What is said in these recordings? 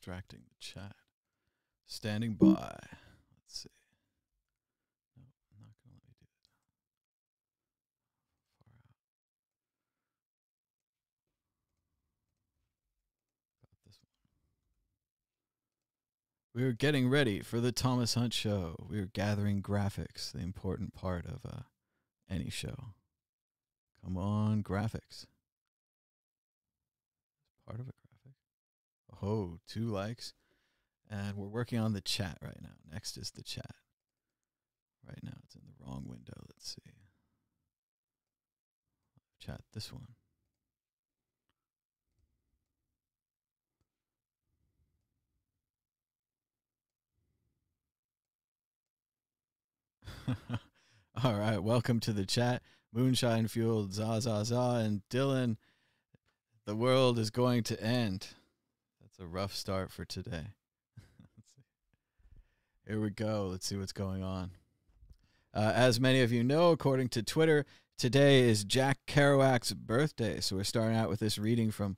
extracting the chat. Standing by. Let's see. No, I'm not going to let me do that. Far out. About this one. We were getting ready for the Thomas Hunt Show. We were gathering graphics, the important part of any show. Come on, graphics. Part of a graphic. Oh, 2 likes. And we're working on the chat right now. Next is the chat. Right now it's in the wrong window. Let's see. Chat this one. All right, welcome to the chat. Moonshine Fueled, Za, and Dylan. The world is going to end. That's a rough start for today. Let's see. Here we go. Let's see what's going on. As many of you know, according to Twitter, today is Jack Kerouac's birthday. So we're starting out with this reading from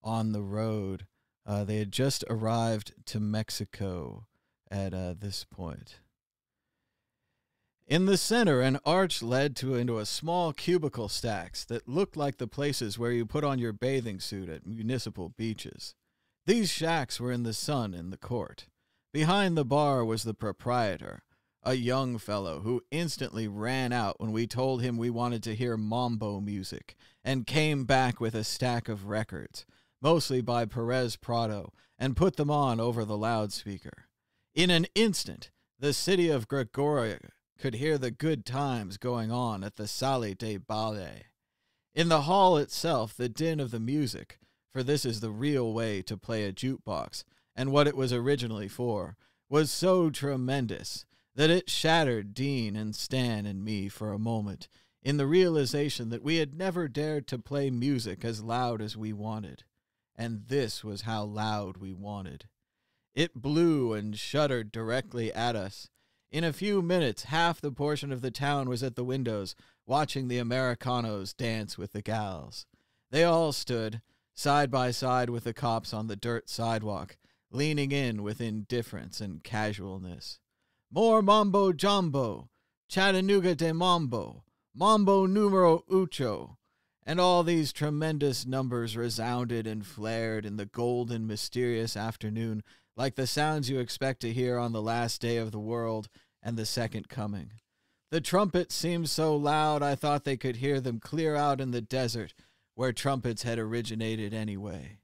On the Road. They had just arrived to Mexico at this point. In the center, an arch led into a small cubicle stacks that looked like the places where you put on your bathing suit at municipal beaches. These shacks were in the sun in the court. Behind the bar was the proprietor, a young fellow who instantly ran out when we told him we wanted to hear mambo music and came back with a stack of records, mostly by Perez Prado, and put them on over the loudspeaker. In an instant, the city of Gregoria could hear the good times going on at the Sala de Baile. In the hall itself, the din of the music, for this is the real way to play a jukebox, and what it was originally for, was so tremendous that it shattered Dean and Stan and me for a moment in the realization that we had never dared to play music as loud as we wanted. And this was how loud we wanted. It blew and shuddered directly at us. In a few minutes, half the portion of the town was at the windows, watching the Americanos dance with the gals. They all stood, side by side with the cops on the dirt sidewalk, leaning in with indifference and casualness. More mambo jumbo, Chattanooga de mambo, mambo numero ocho, and all these tremendous numbers resounded and flared in the golden, mysterious afternoon like the sounds you expect to hear on the last day of the world and the second coming. The trumpets seemed so loud I thought they could hear them clear out in the desert, where trumpets had originated anyway.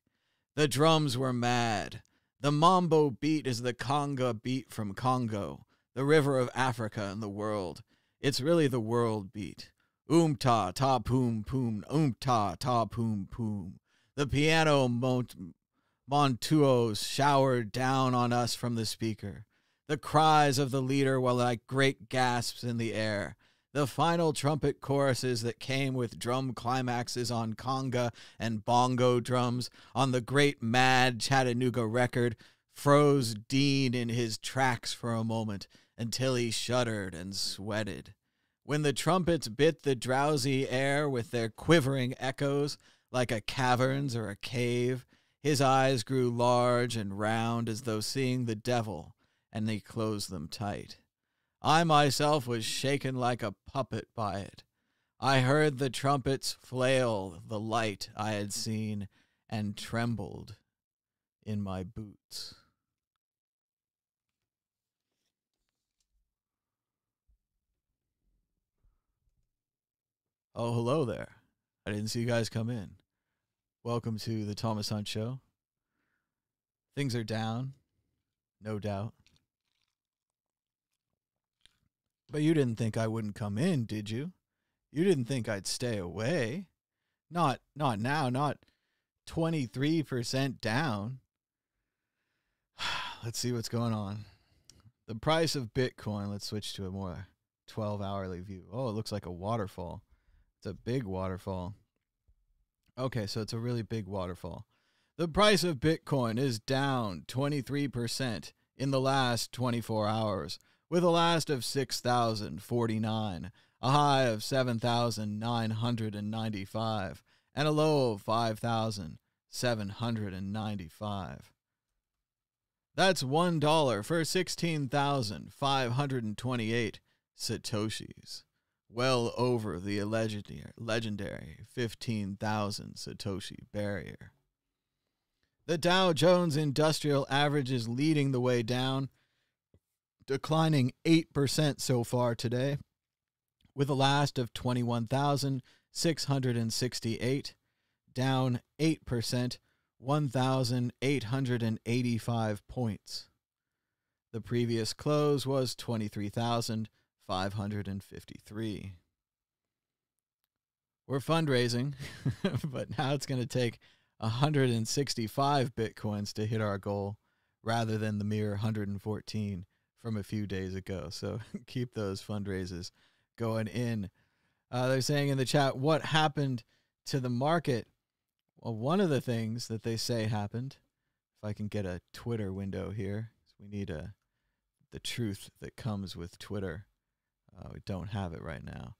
The drums were mad. The mambo beat is the conga beat from Congo, the river of Africa and the world. It's really the world beat. Ta ta poom poom, ta ta poom poom. The piano montuos showered down on us from the speaker. The cries of the leader were like great gasps in the air. The final trumpet choruses that came with drum climaxes on conga and bongo drums on the great Mad Chattanooga record froze Dean in his tracks for a moment until he shuddered and sweated. When the trumpets bit the drowsy air with their quivering echoes like a caverns or a cave, his eyes grew large and round as though seeing the devil, and they closed them tight. I myself was shaken like a puppet by it. I heard the trumpets flail the light I had seen and trembled in my boots. Oh, hello there. I didn't see you guys come in. Welcome to the Thomas Hunt Show. Things are down, no doubt. But you didn't think I wouldn't come in, did you? You didn't think I'd stay away. Not now, not 23% down. Let's see what's going on. The price of Bitcoin, let's switch to a more 12-hourly view. Oh, it looks like a waterfall. It's a big waterfall. Okay, so it's a really big waterfall. The price of Bitcoin is down 23% in the last 24 hours, with a last of 6,049, a high of 7,995, and a low of 5,795. That's $1 for 16,528 Satoshis. Well over the legendary 15,000 Satoshi barrier. The Dow Jones Industrial Average is leading the way down, declining 8% so far today, with a last of 21,668, down 8%, 1,885 points. The previous close was 23,553. We're fundraising, but now it's going to take 165 Bitcoins to hit our goal rather than the mere 114 from a few days ago. So keep those fundraisers going in. They're saying in the chat, what happened to the market? Well, one of the things that they say happened, if I can get a Twitter window here, we need the truth that comes with Twitter. We don't have it right now.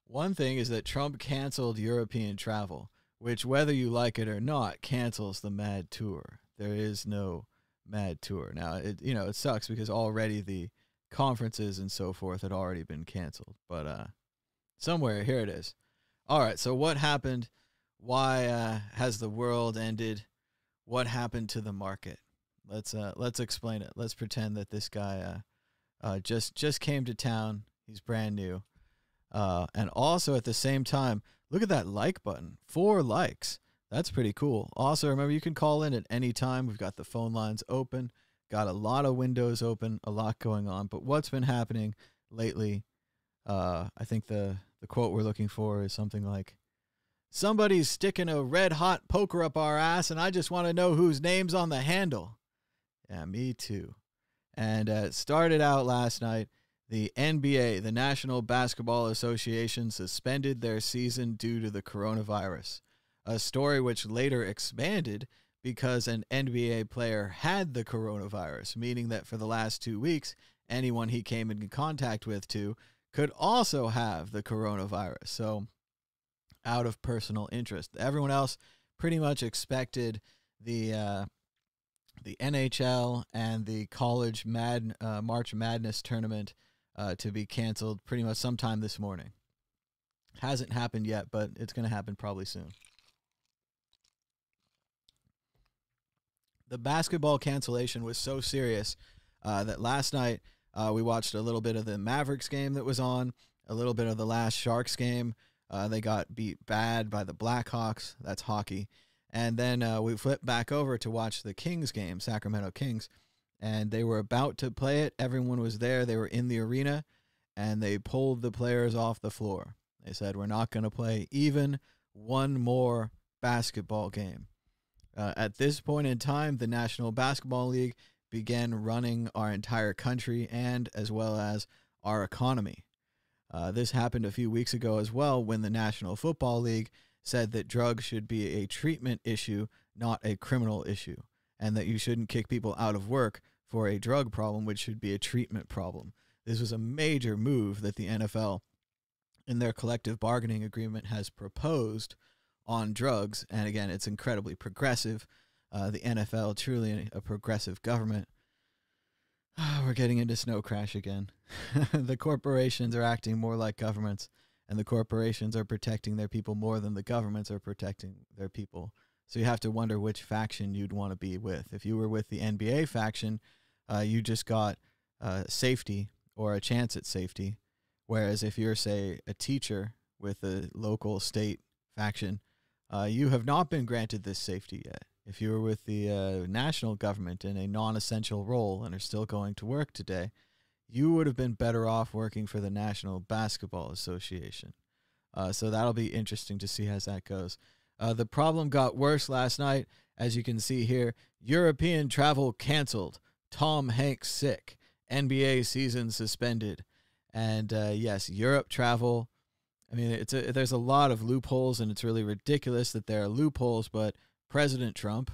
One thing is that Trump canceled European travel, which, whether you like it or not, cancels the Mad Tour. There is no Mad Tour. Now, it sucks because already the conferences and so forth had already been canceled. But somewhere, here it is. All right, so what happened? Why has the world ended? What happened to the market? Let's explain it. Let's pretend that this guy just came to town. He's brand new. And also at the same time, look at that like button. 4 likes. That's pretty cool. Also, remember, you can call in at any time. We've got the phone lines open, got a lot of windows open, a lot going on. But what's been happening lately, I think the quote we're looking for is something like, somebody's sticking a red-hot poker up our ass, and I just want to know whose name's on the handle. Yeah, me too. And it started out last night. The NBA, the National Basketball Association, suspended their season due to the coronavirus, a story which later expanded because an NBA player had the coronavirus, meaning that for the last 2 weeks, anyone he came in contact with could also have the coronavirus. So out of personal interest. Everyone else pretty much expected the NHL and the college March Madness tournament to be canceled pretty much sometime this morning. Hasn't happened yet, but it's going to happen probably soon. The basketball cancellation was so serious that last night we watched a little bit of the Mavericks game that was on, a little bit of the last Sharks game. They got beat bad by the Blackhawks. That's hockey. And then we flipped back over to watch the Kings game, Sacramento Kings. And they were about to play it. Everyone was there. They were in the arena. And they pulled the players off the floor. They said, we're not going to play even one more basketball game. At this point in time, the National Basketball League began running our entire country and as well as our economy. This happened a few weeks ago as well when the National Football League said that drugs should be a treatment issue, not a criminal issue, and that you shouldn't kick people out of work for a drug problem, which should be a treatment problem. This was a major move that the NFL, in their collective bargaining agreement, has proposed on drugs. And again, it's incredibly progressive. The NFL, truly a progressive government. We're getting into snow crash again. The corporations are acting more like governments, and the corporations are protecting their people more than the governments are protecting their people. So you have to wonder which faction you'd want to be with. If you were with the NBA faction, you just got safety or a chance at safety. Whereas if you're, say, a teacher with a local state faction, you have not been granted this safety yet. If you were with the national government in a non-essential role and are still going to work today, you would have been better off working for the National Basketball Association. So that'll be interesting to see as that goes. The problem got worse last night. As you can see here, European travel canceled. Tom Hanks sick. NBA season suspended. And yes, Europe travel. I mean, there's a lot of loopholes, and it's really ridiculous that there are loopholes, but President Trump,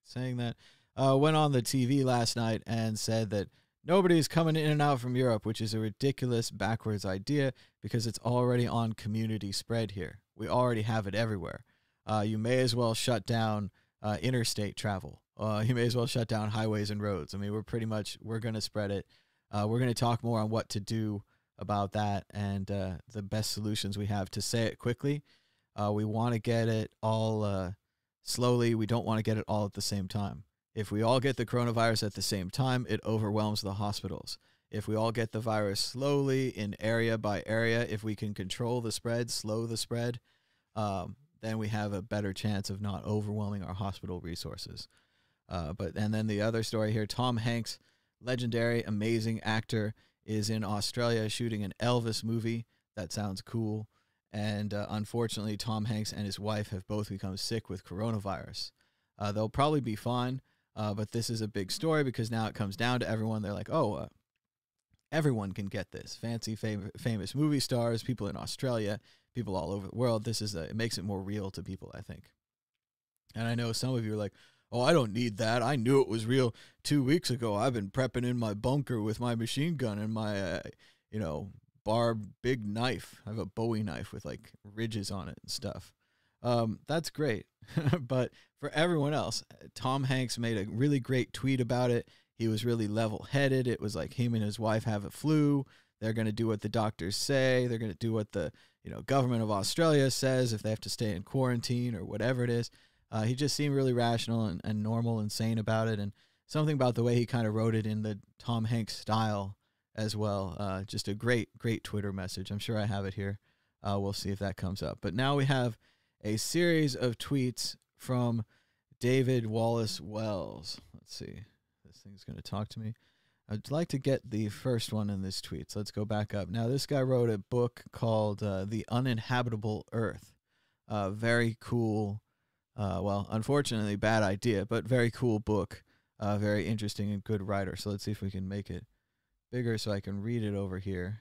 saying that, went on the TV last night and said that nobody's coming in and out from Europe, which is a ridiculous, backwards idea because it's already on community spread here. We already have it everywhere. You may as well shut down interstate travel. you may as well shut down highways and roads. I mean, we're going to spread it. We're going to talk more on what to do about that and the best solutions we have to say it quickly. We want to get it all slowly. We don't want to get it all at the same time. If we all get the coronavirus at the same time, it overwhelms the hospitals. If we all get the virus slowly in area by area, if we can control the spread, slow the spread, then we have a better chance of not overwhelming our hospital resources. And then the other story here, Tom Hanks, legendary, amazing actor, is in Australia shooting an Elvis movie. That sounds cool. And unfortunately, Tom Hanks and his wife have both become sick with coronavirus. They'll probably be fine, but this is a big story because now it comes down to everyone. They're like, oh, everyone can get this. Fancy, famous movie stars, people in Australia, people all over the world. It makes it more real to people, I think. And I know some of you are like, oh, I don't need that. I knew it was real 2 weeks ago. I've been prepping in my bunker with my machine gun and my, barbed big knife. I have a Bowie knife with like ridges on it and stuff. That's great. But for everyone else, Tom Hanks made a really great tweet about it. He was really level-headed. It was like him and his wife have a flu. They're going to do what the doctors say. They're going to do what the government of Australia says if they have to stay in quarantine or whatever it is. He just seemed really rational and normal and sane about it. And something about the way he kind of wrote it in the Tom Hanks style as well. Just a great Twitter message. I'm sure I have it here. We'll see if that comes up. But now we have a series of tweets from David Wallace Wells. Let's see. This thing's going to talk to me. I'd like to get the first one in this tweet. So let's go back up. Now, this guy wrote a book called The Uninhabitable Earth. Very cool. Unfortunately, bad idea, but very cool book. Very interesting and good writer. So let's see if we can make it bigger so I can read it over here.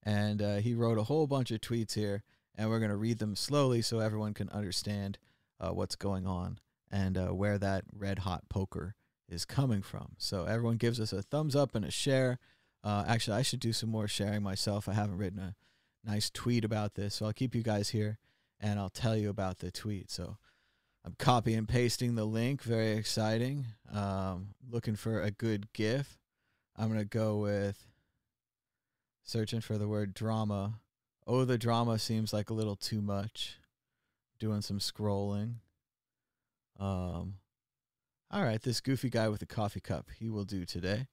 And he wrote a whole bunch of tweets here, and we're going to read them slowly so everyone can understand what's going on and where that red hot poker is coming from. So everyone gives us a thumbs up and a share. Actually, I should do some more sharing myself. I haven't written a nice tweet about this, so I'll keep you guys here, and I'll tell you about the tweet. So I'm copy and pasting the link. Very exciting. Looking for a good GIF. I'm going to go with searching for the word drama. Oh, the drama seems like a little too much. Doing some scrolling. All right, this goofy guy with a coffee cup, he will do today.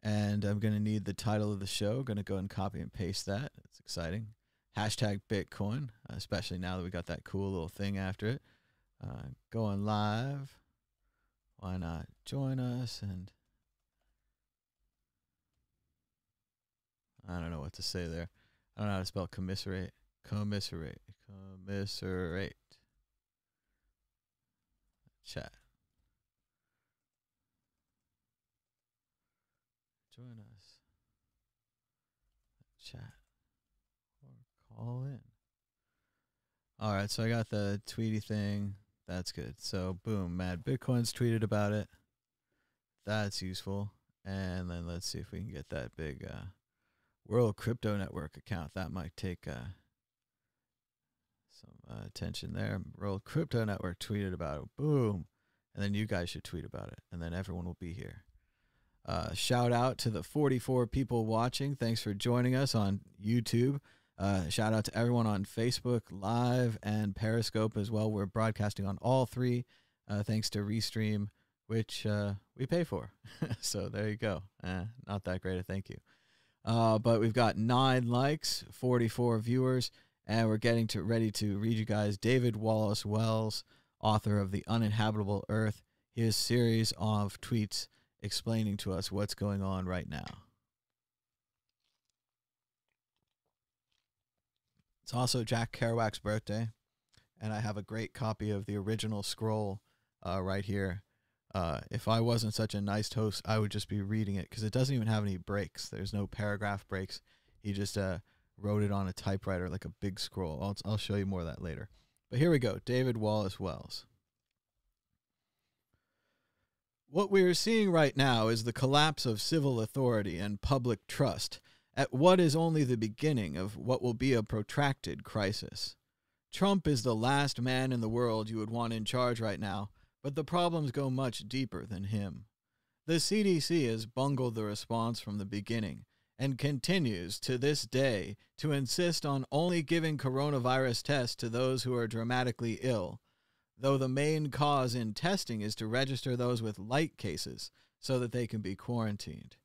And I'm going to need the title of the show. Going to go and copy and paste that. It's exciting. Hashtag Bitcoin, especially now that we got that cool little thing after it. Going live. Why not join us? And I don't know what to say there. I don't know how to spell commiserate. Commiserate. Chat. Join us. Chat. Or call in. All right, so I got the Tweety thing. That's good. So, boom, Mad Bitcoin's tweeted about it. That's useful. And then let's see if we can get that big World Crypto Network account. That might take some attention there. World Crypto Network tweeted about it. Boom. And then you guys should tweet about it. And then everyone will be here. Shout out to the 44 people watching. Thanks for joining us on YouTube. Shout out to everyone on Facebook Live and Periscope as well. We're broadcasting on all three thanks to Restream, which we pay for. So there you go. Not that great a thank you. But we've got 9 likes, 44 viewers, and we're getting ready to read you guys David Wallace Wells, author of The Uninhabitable Earth, his series of tweets explaining to us what's going on right now. It's also Jack Kerouac's birthday, and I have a great copy of the original scroll right here. If I wasn't such a nice host, I would just be reading it because it doesn't even have any breaks. There's no paragraph breaks. He just wrote it on a typewriter like a big scroll. I'll show you more of that later. But here we go. David Wallace Wells. What we are seeing right now is the collapse of civil authority and public trust at what is only the beginning of what will be a protracted crisis. Trump is the last man in the world you would want in charge right now, But the problems go much deeper than him. The CDC has bungled the response from the beginning and continues to this day to insist on only giving coronavirus tests to those who are dramatically ill, though the main cause in testing is to register those with light cases so that they can be quarantined.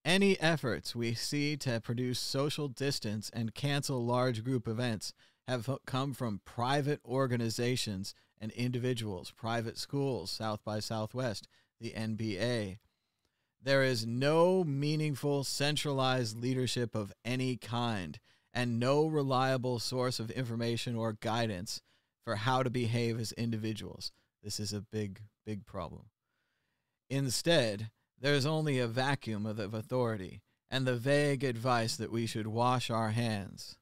Any efforts we see to produce social distance and cancel large group events have come from private organizations and individuals, private schools, South by Southwest, the NBA. There is no meaningful centralized leadership of any kind and no reliable source of information or guidance for how to behave as individuals. This is a big, big problem. Instead, there's only a vacuum of authority and the vague advice that we should wash our hands,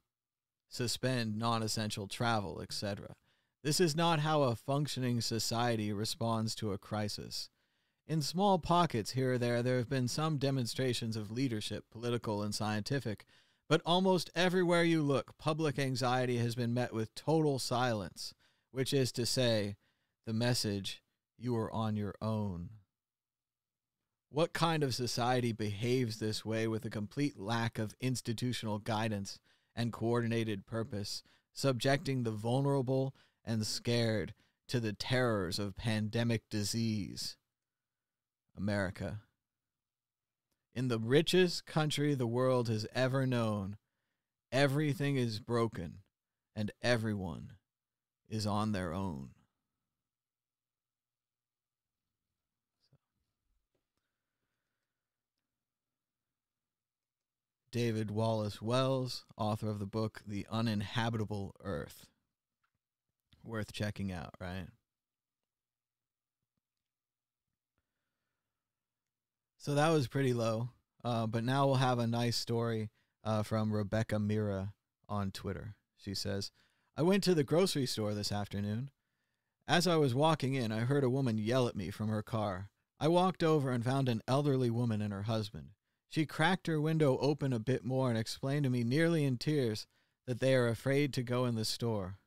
suspend non-essential travel, etc. This is not how a functioning society responds to a crisis. In small pockets here or there have been some demonstrations of leadership, political and scientific, but almost everywhere you look, public anxiety has been met with total silence, which is to say, the message, you are on your own. What kind of society behaves this way with a complete lack of institutional guidance and coordinated purpose, subjecting the vulnerable and scared to the terrors of pandemic disease? America. In the richest country the world has ever known, everything is broken and everyone is on their own. David Wallace Wells, author of the book The Uninhabitable Earth. Worth checking out, right? So that was pretty low, but now we'll have a nice story from Rebecca Mira on Twitter. She says, I went to the grocery store this afternoon. As I was walking in, I heard a woman yell at me from her car. I walked over and found an elderly woman and her husband. She cracked her window open a bit more and explained to me, nearly in tears, that they are afraid to go in the store.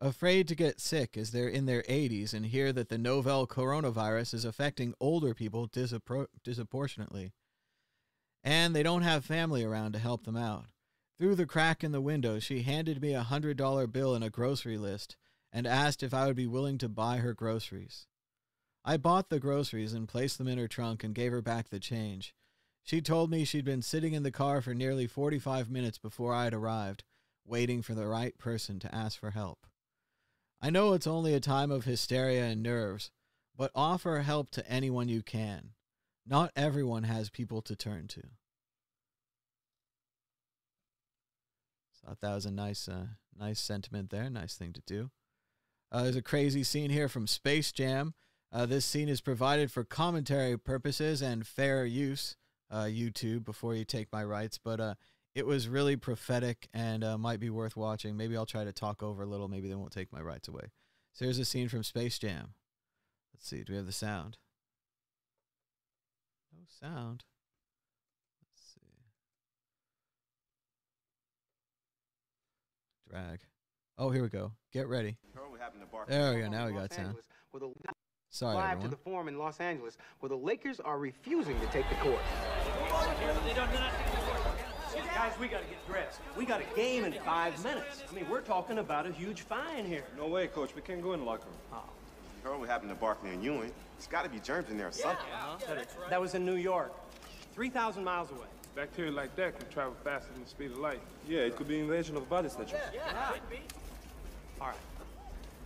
Afraid to get sick as they're in their 80s and hear that the novel coronavirus is affecting older people disproportionately. And they don't have family around to help them out. Through the crack in the window, she handed me a $100 bill and a grocery list and asked if I would be willing to buy her groceries. I bought the groceries and placed them in her trunk and gave her back the change. She told me she'd been sitting in the car for nearly 45 minutes before I had arrived, waiting for the right person to ask for help. I know it's only a time of hysteria and nerves, but offer help to anyone you can. Not everyone has people to turn to. So I thought that was a nice sentiment there, nice thing to do. There's a crazy scene here from Space Jam. This scene is provided for commentary purposes and fair use, YouTube, before you take my rights, but it was really prophetic and might be worth watching. Maybe I'll try to talk over a little. Maybe they won't take my rights away. So here's a scene from Space Jam. Let's see. Do we have the sound? No sound. Let's see. Drag. Oh, here we go. Get ready. There we go. Now we got sound. Sorry, live everyone. to the Forum in Los Angeles, where the Lakers are refusing to take the court. Guys, we got to get dressed. We got a game in 5 minutes. I mean, we're talking about a huge fine here. No way, Coach. We can't go in the locker room. Oh. You heard what happened to Barkley and Ewing. There's got to be germs in there or something. That was in New York, 3,000 miles away. Bacteria like that can travel faster than the speed of light. Yeah, it could be invasion of body snatchers. Yeah, could be. All right.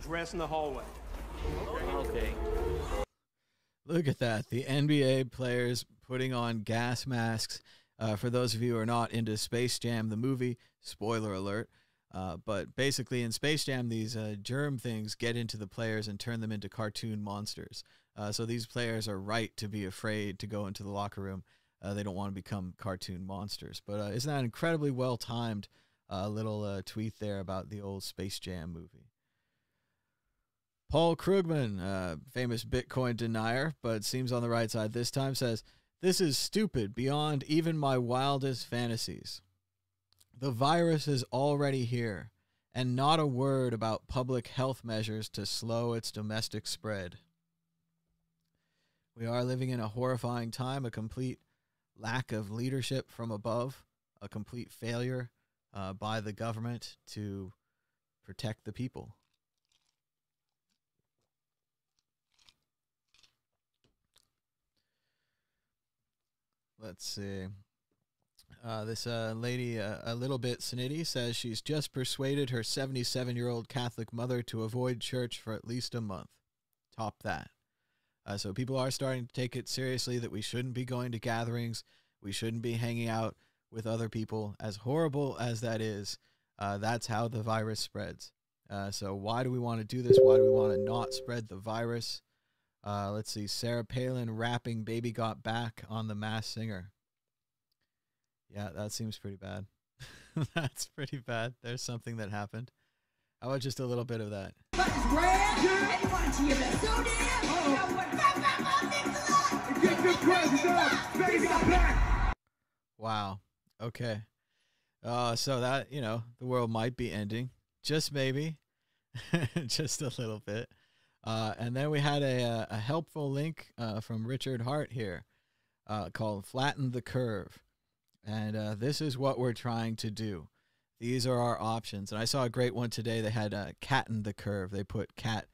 Dress in the hallway. Okay. Look at that. The NBA players putting on gas masks. For those of you who are not into Space Jam, the movie, spoiler alert, but basically in Space Jam, these germ things get into the players and turn them into cartoon monsters. So these players are right to be afraid to go into the locker room. They don't want to become cartoon monsters. But isn't that incredibly well-timed little tweet there about the old Space Jam movie? Paul Krugman, famous Bitcoin denier, but seems on the right side this time, says, "This is stupid beyond even my wildest fantasies. The virus is already here, and not a word about public health measures to slow its domestic spread." We are living in a horrifying time, a complete lack of leadership from above, a complete failure by the government to protect the people. Let's see. This lady, a little bit snitty, says she's just persuaded her 77-year-old Catholic mother to avoid church for at least a month. Top that. So people are starting to take it seriously that we shouldn't be going to gatherings. We shouldn't be hanging out with other people. As horrible as that is, that's how the virus spreads. So why do we want to do this? Why do we want to not spread the virus? Let's see. Sarah Palin rapping Baby Got Back on The Masked Singer. Yeah, that seems pretty bad. That's pretty bad. There's something that happened. How about just a little bit of that? Wow. Okay. So that, the world might be ending. Just maybe. Just a little bit. And then we had a helpful link from Richard Hart here called Flatten the Curve. And this is what we're trying to do. These are our options. And I saw a great one today. They had Catten the Curve. They put cat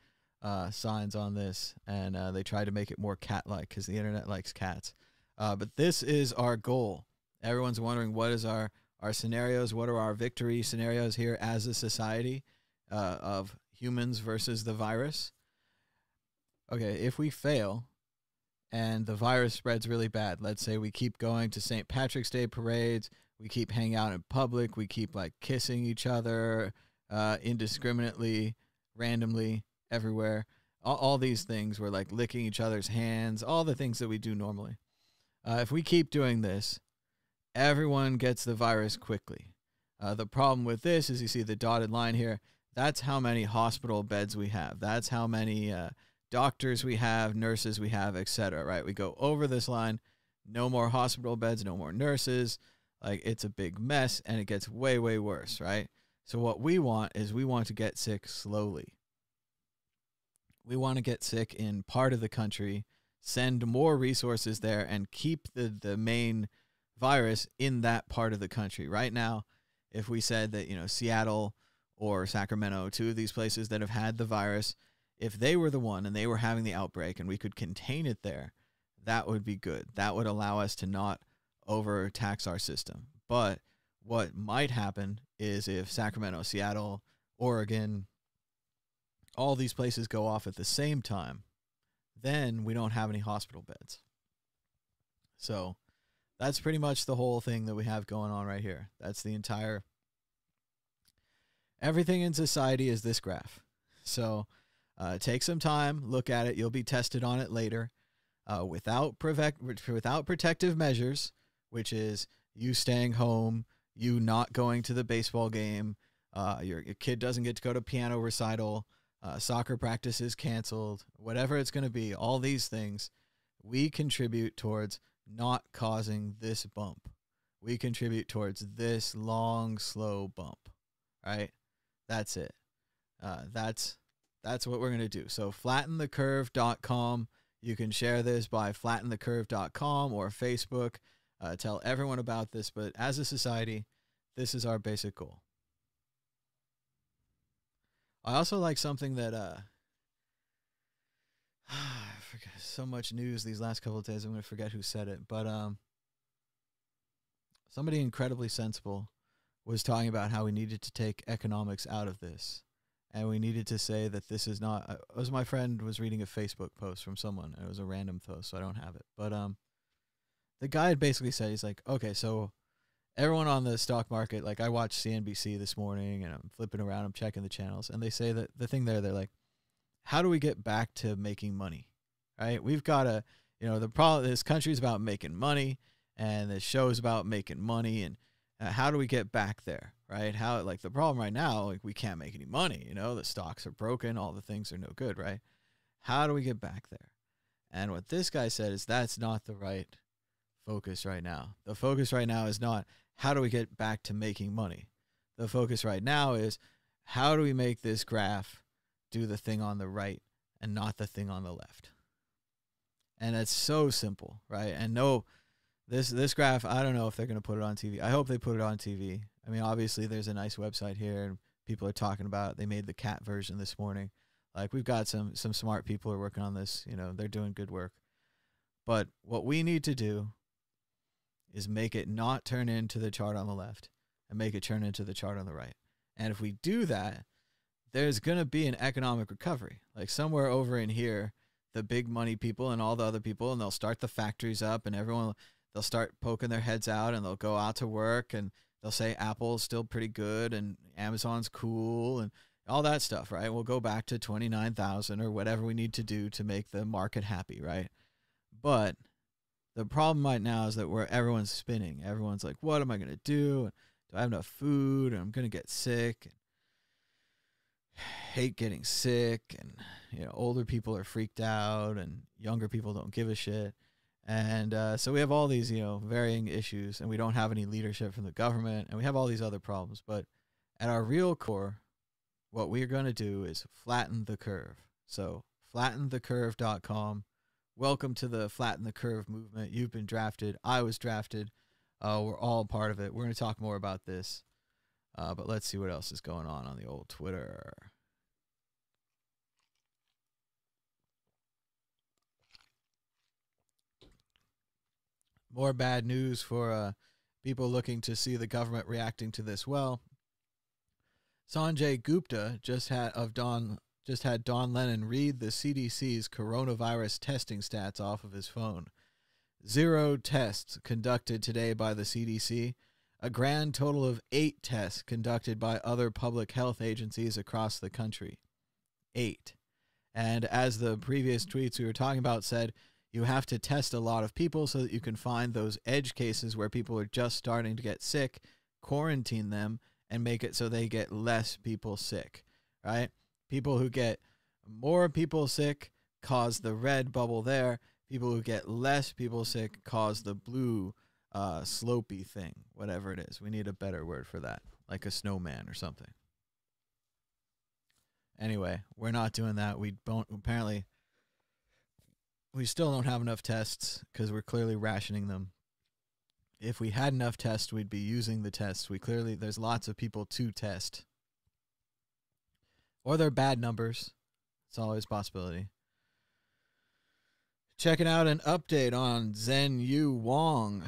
signs on this, and they tried to make it more cat-like because the internet likes cats. But this is our goal. Everyone's wondering what is our scenarios, what are our victory scenarios here as a society of humans versus the virus. Okay, if we fail and the virus spreads really bad, let's say we keep going to St. Patrick's Day parades, we keep hanging out in public, we keep like kissing each other indiscriminately, randomly, everywhere. All these things, we're like licking each other's hands, all the things that we do normally. If we keep doing this, everyone gets the virus quickly. The problem with this is you see the dotted line here. That's how many hospital beds we have. That's how many doctors we have, nurses we have, etc. Right? We go over this line. No more hospital beds, no more nurses. Like, it's a big mess, and it gets way, way worse, right? So what we want is we want to get sick slowly. We want to get sick in part of the country, send more resources there, and keep the main virus in that part of the country. Right now, if we said that, Seattle or Sacramento, two of these places that have had the virus, if they were the one and they were having the outbreak and we could contain it there, that would be good. That would allow us to not overtax our system. But what might happen is if Sacramento, Seattle, Oregon, all these places go off at the same time, then we don't have any hospital beds. So that's pretty much the whole thing that we have going on right here. That's the entire... Everything in society is this graph. So take some time, look at it. You'll be tested on it later. Without protective measures, which is you staying home, you not going to the baseball game, your kid doesn't get to go to piano recital, soccer practice is canceled, whatever it's going to be, all these things, we contribute towards not causing this bump. We contribute towards this long, slow bump, right? That's it. That's what we're going to do. So flattenthecurve.com. You can share this by flattenthecurve.com or Facebook. Tell everyone about this. But as a society, this is our basic goal. I also like something that I forget, so much news these last couple of days. I'm going to forget who said it. But somebody incredibly sensible was talking about how we needed to take economics out of this. And we needed to say that this is not... my friend was reading a Facebook post from someone. And it was a random post, so I don't have it. But the guy had basically said, he's like, okay, so everyone on the stock market, like I watched CNBC this morning, and I'm flipping around, I'm checking the channels, and they say that the thing there, they're like, how do we get back to making money, right? We've got to, the problem, this country's about making money, and this show's about making money, and how do we get back there, right? How, like, the problem right now, like, we can't make any money, the stocks are broken, all the things are no good, right? How do we get back there? And what this guy said is that's not the right focus right now. The focus right now is not how do we get back to making money. The focus right now is how do we make this graph do the thing on the right and not the thing on the left. And it's so simple, right? And no, this graph, I don't know if they're going to put it on TV. I hope they put it on TV. I mean, obviously there's a nice website here and people are talking about it. They made the cat version this morning. Like, we've got some smart people who are working on this. You know, they're doing good work. But what we need to do is make it not turn into the chart on the left and make it turn into the chart on the right. And if we do that, there's going to be an economic recovery. Like, somewhere over in here, the big money people and all the other people, and they'll start the factories up, and everyone, they'll start poking their heads out, and they'll go out to work, and they'll say Apple's still pretty good and Amazon's cool and all that stuff, right? We'll go back to 29,000 or whatever we need to do to make the market happy, right? But the problem right now is that where everyone's spinning. Everyone's like, what am I going to do? Do I have enough food? I'm going to get sick. Hate getting sick. And, you know, older people are freaked out and younger people don't give a shit. And so we have all these, you know, varying issues, and we don't have any leadership from the government, and we have all these other problems. But at our real core, what we're going to do is flatten the curve. So flattenthecurve.com. Welcome to the Flatten the Curve movement. You've been drafted. I was drafted. We're all part of it. We're going to talk more about this. But let's see what else is going on the old Twitter. More bad news for people looking to see the government reacting to this. Well, Sanjay Gupta just had Don Lennon read the CDC's coronavirus testing stats off of his phone. 0 tests conducted today by the CDC, a grand total of 8 tests conducted by other public health agencies across the country. 8. And as the previous tweets we were talking about said, you have to test a lot of people so that you can find those edge cases where people are just starting to get sick, quarantine them, and make it so they get less people sick, right? People who get more people sick cause the red bubble there. People who get less people sick cause the blue slopey thing, whatever it is. We need a better word for that, like a snowman or something. Anyway, we're not doing that. We don't, apparently, we still don't have enough tests because we're clearly rationing them. If we had enough tests, we'd be using the tests. There's lots of people to test. Or they're bad numbers. It's always a possibility. Checking out an update on Zhen Yu Wang,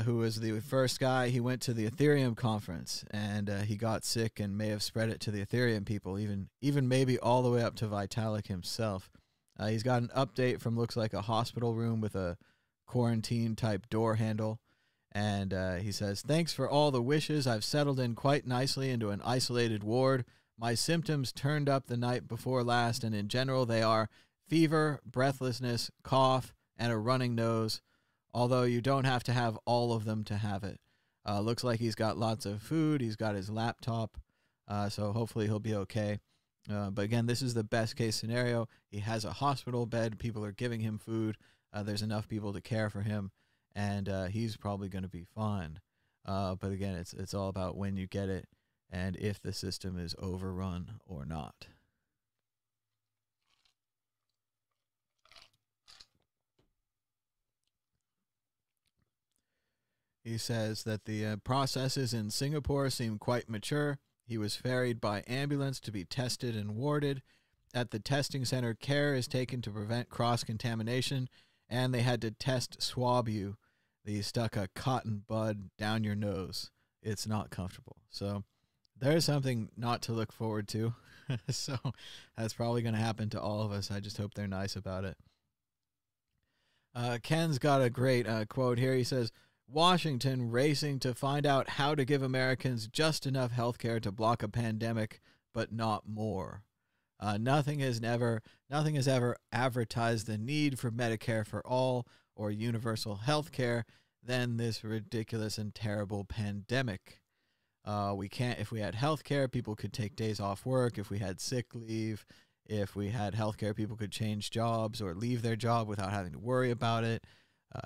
who was the first guy. He went to the Ethereum conference, and he got sick and may have spread it to the Ethereum people, even maybe all the way up to Vitalik himself. He's got an update from looks like a hospital room with a quarantine-type door handle. And he says, thanks for all the wishes. I've settled in quite nicely into an isolated ward. My symptoms turned up the night before last, and in general they are fever, breathlessness, cough, and a running nose, although you don't have to have all of them to have it. Looks like he's got lots of food. He's got his laptop, so hopefully he'll be okay. But again, this is the best case scenario. He has a hospital bed. People are giving him food. There's enough people to care for him, and he's probably going to be fine. But again, it's all about when you get it and if the system is overrun or not. He says that the processes in Singapore seem quite mature. He was ferried by ambulance to be tested and warded. At the testing center, care is taken to prevent cross-contamination, and they had to swab you. They stuck a cotton bud down your nose. It's not comfortable. So there's something not to look forward to. So that's probably going to happen to all of us. I just hope they're nice about it. Ken's got a great quote here. He says, Washington racing to find out how to give Americans just enough health care to block a pandemic, but not more. Nothing has ever advertised the need for Medicare for all or universal health care than this ridiculous and terrible pandemic. If we had health care, people could take days off work. If we had sick leave, if we had health care, people could change jobs or leave their job without having to worry about it.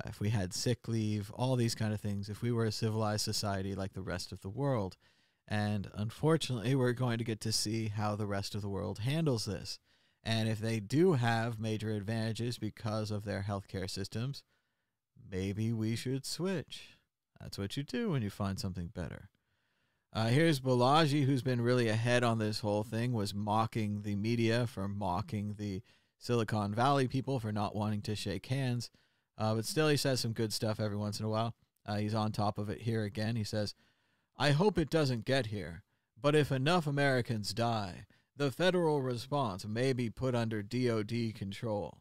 If we had sick leave, all these kind of things, if we were a civilized society like the rest of the world. And unfortunately, we're going to get to see how the rest of the world handles this. And if they do have major advantages because of their healthcare systems, maybe we should switch. That's what you do when you find something better. Here's Balaji, who's been really ahead on this whole thing, was mocking the media for mocking the Silicon Valley people for not wanting to shake hands. But still, he says some good stuff every once in a while. He's on top of it here again. He says, I hope it doesn't get here, but if enough Americans die, the federal response may be put under DOD control.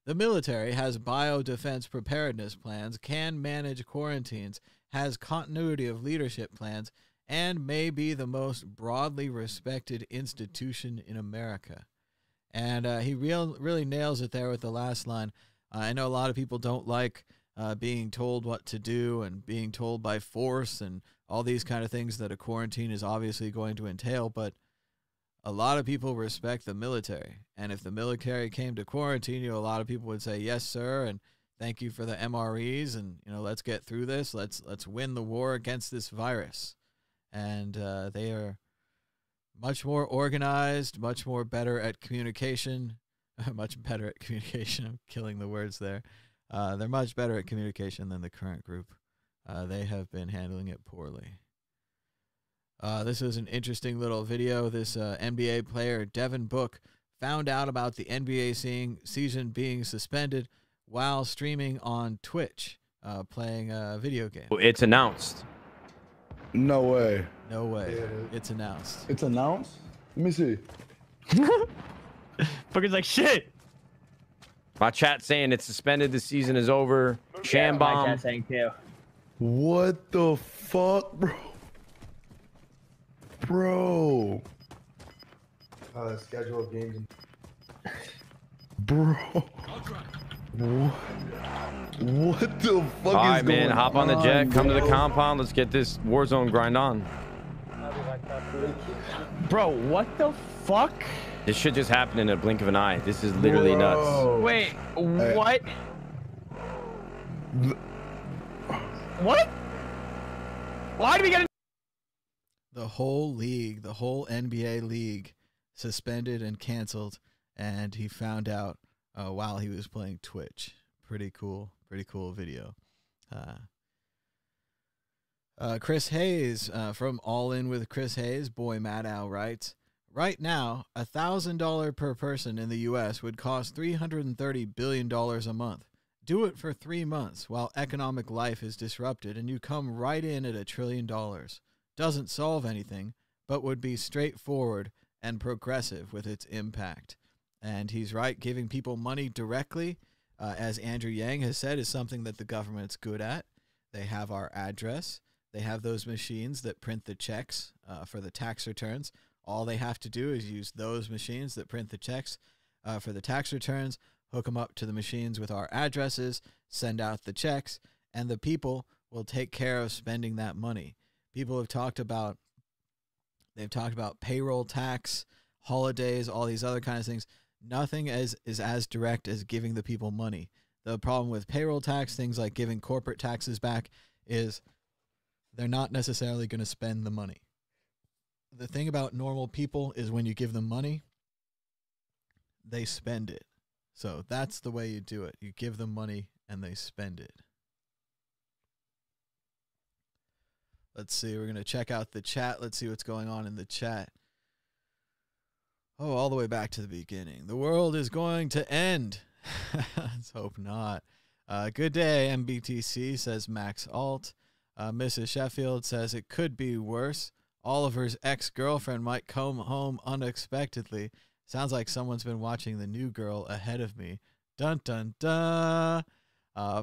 The military has biodefense preparedness plans, can manage quarantines, has continuity of leadership plans, and may be the most broadly respected institution in America. And he really nails it there with the last line. I know a lot of people don't like being told what to do and being told by force and all these kind of things that a quarantine is obviously going to entail, but a lot of people respect the military. And if the military came to quarantine you, a lot of people would say, yes, sir, and thank you for the MREs, and let's get through this. Let's win the war against this virus. And they are much more organized, much more better at communication, much better at communication. I'm killing the words there. They're much better at communication than the current group. They have been handling it poorly. This is an interesting little video. This NBA player, Devin Book, found out about the NBA season being suspended while streaming on Twitch, playing a video game. It's announced. No way. No way. It's announced. It's announced? Let me see. Fucker's like, shit. My chat saying it's suspended. The season is over. Sham bomb. My chat saying too. What the fuck, bro? Bro. Schedule of games. Bro. What the fuck? All right, is man. going Hop on the jet. Come to the bro? compound. Let's get this Warzone grind on. Bro, what the fuck? This shit just happened in a blink of an eye. This is literally nuts. Wait, what? What? Why do we get The whole league, the whole NBA league suspended and canceled, and he found out while he was playing Twitch. Pretty cool video. Chris Hayes from All In with Chris Hayes, Boy Mad Owl writes, right now, $1,000 per person in the U.S. would cost $330 billion a month. Do it for 3 months while economic life is disrupted, and you come right in at $1 trillion. Doesn't solve anything, but would be straightforward and progressive with its impact. And he's right, giving people money directly, as Andrew Yang has said, is something that the government's good at. They have our address. They have those machines that print the checks for the tax returns. All they have to do is use those machines that print the checks for the tax returns, hook them up to the machines with our addresses, send out the checks, and the people will take care of spending that money. People have talked about, payroll tax, holidays, all these other kinds of things. Nothing is as direct as giving the people money. The problem with payroll tax, things like giving corporate taxes back, is they're not necessarily going to spend the money. The thing about normal people is when you give them money, they spend it. So that's the way you do it. You give them money and they spend it. Let's see. We're going to check out the chat. Let's see what's going on in the chat. Oh, all the way back to the beginning. The world is going to end. Let's hope not. Good day, MBTC, says Max Alt. Mrs. Sheffield says it could be worse. Oliver's ex-girlfriend might come home unexpectedly. Sounds like someone's been watching The New Girl ahead of me. Dun, dun, dun.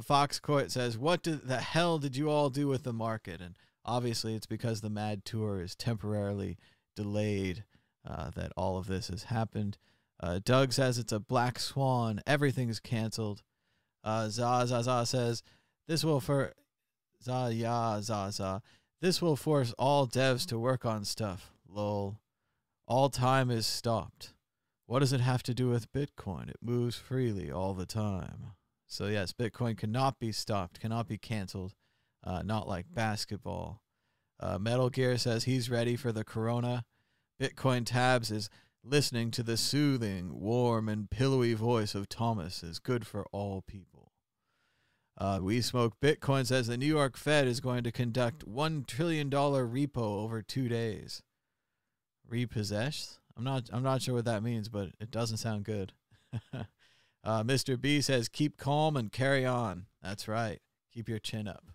Fox Court says, what the hell did you all do with the market? And obviously it's because the Mad Tour is temporarily delayed that all of this has happened. Doug says it's a black swan. Everything's canceled. Zaza says, this will force all devs to work on stuff. Lol. All time is stopped. What does it have to do with Bitcoin? It moves freely all the time. So yes, Bitcoin cannot be stopped, cannot be canceled. Not like basketball. Metal Gear says he's ready for the corona. Bitcoin tabs is Listening to the soothing, warm, and pillowy voice of Thomas is good for all people. We Smoke Bitcoin says the New York Fed is going to conduct $1 trillion repo over 2 days. Repossess? I'm not sure what that means, but it doesn't sound good. Mr. B says, keep calm and carry on. That's right. Keep your chin up.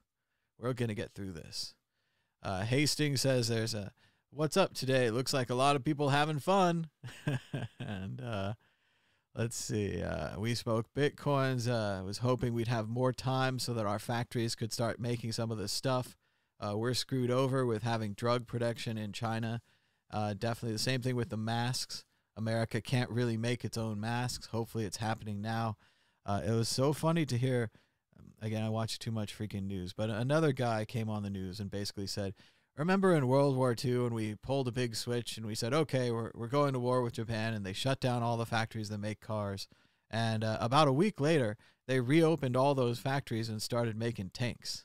We're going to get through this. Hastings says there's a, what's up today? Looks like a lot of people having fun. And let's see. We Smoke Bitcoins. Was hoping we'd have more time so that our factories could start making some of this stuff. We're screwed over with having drug production in China. Definitely the same thing with the masks. America can't really make its own masks. Hopefully it's happening now. It was so funny to hear. Again, I watch too much freaking news, but another guy came on the news and basically said, remember in World War II when we pulled a big switch and we said, okay, we're going to war with Japan, and they shut down all the factories that make cars. And about a week later, they reopened all those factories and started making tanks.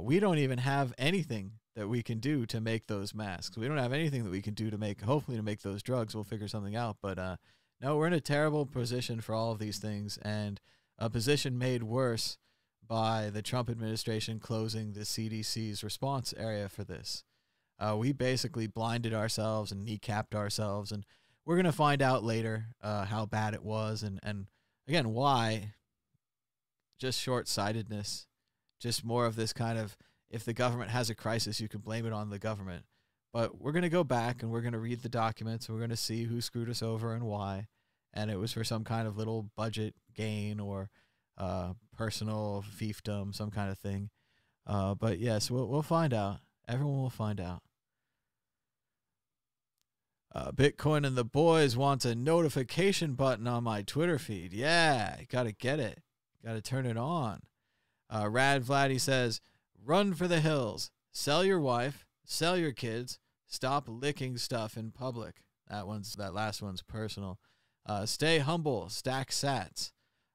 We don't even have anything that we can do to make those masks. We don't have anything that we can do to make, hopefully to make those drugs. We'll figure something out. But no, we're in a terrible position for all of these things, and a position made worse by the Trump administration closing the CDC's response area for this. We basically blinded ourselves and kneecapped ourselves, and we're going to find out later how bad it was, and again, why. Just short-sightedness, just more of this kind of, if the government has a crisis, you can blame it on the government. But we're going to go back and we're going to read the documents, and we're going to see who screwed us over and why. And it was for some kind of little budget gain or personal fiefdom, some kind of thing. But yes, we'll find out. Everyone will find out. Bitcoin and the boys wants a notification button on my Twitter feed. Yeah, got to get it. Got to turn it on. Rad Vladdy says, run for the hills. Sell your wife. Sell your kids. Stop licking stuff in public. That last one's personal. Stay humble. Stack sats.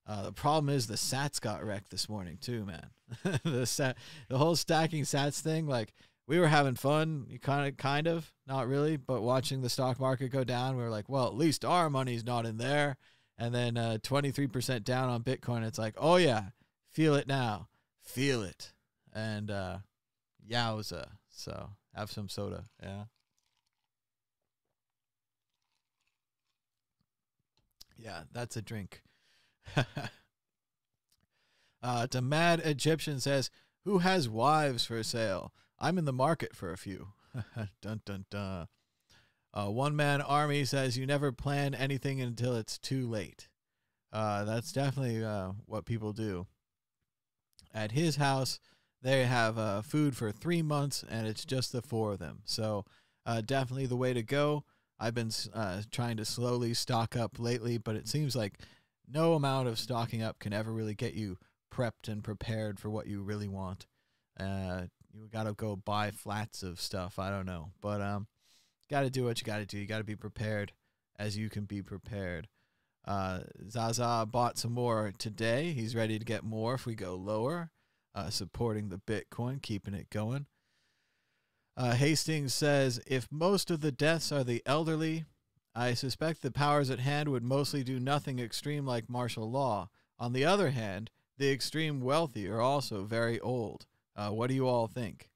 The problem is the sats got wrecked this morning too, man. The whole stacking sats thing, like, we were having fun, kind of, not really, but watching the stock market go down, we were like, well, at least our money's not in there. And then 23% down on Bitcoin. It's like, oh yeah, feel it now. Feel it. And yowza. So have some soda. Yeah. Yeah, that's a drink. The Mad Egyptian says, who has wives for sale? I'm in the market for a few. Dun, dun, dun. One Man Army says, you never plan anything until it's too late. That's definitely what people do. At his house, they have food for 3 months, and it's just the 4 of them. So definitely the way to go. I've been trying to slowly stock up lately, but it seems like no amount of stocking up can ever really get you prepped and prepared for what you really want. You got to go buy flats of stuff. I don't know. But got to do what you got to do. You got to be prepared as you can be prepared. Zaza bought some more today. He's ready to get more if we go lower. Supporting the Bitcoin, keeping it going. Hastings says, if most of the deaths are the elderly, I suspect the powers at hand would mostly do nothing extreme like martial law. On the other hand, the extreme wealthy are also very old. What do you all think?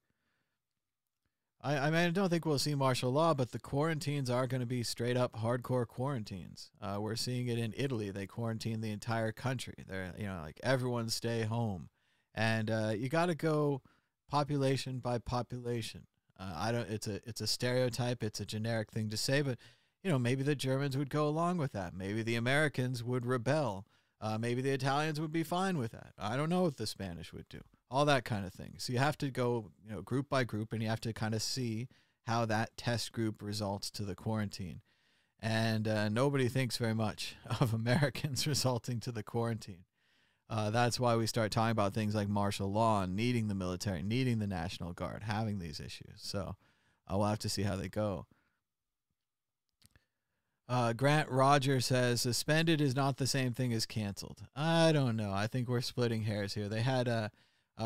I mean, I don't think we'll see martial law, but the quarantines are going to be straight up hardcore quarantines. We're seeing it in Italy. They quarantine the entire country. They're, like, everyone stay home. And you got to go population by population. It's a stereotype. It's a generic thing to say, but maybe the Germans would go along with that. Maybe the Americans would rebel. Maybe the Italians would be fine with that. I don't know what the Spanish would do. All that kind of thing. So you have to go, group by group, and you have to kind of see how that test group results to the quarantine. And nobody thinks very much of Americans resulting to the quarantine. That's why we start talking about things like martial law and needing the military, needing the National Guard, having these issues. So we'll have to see how they go. Grant Rogers says, suspended is not the same thing as canceled. I don't know. I think we're splitting hairs here. They had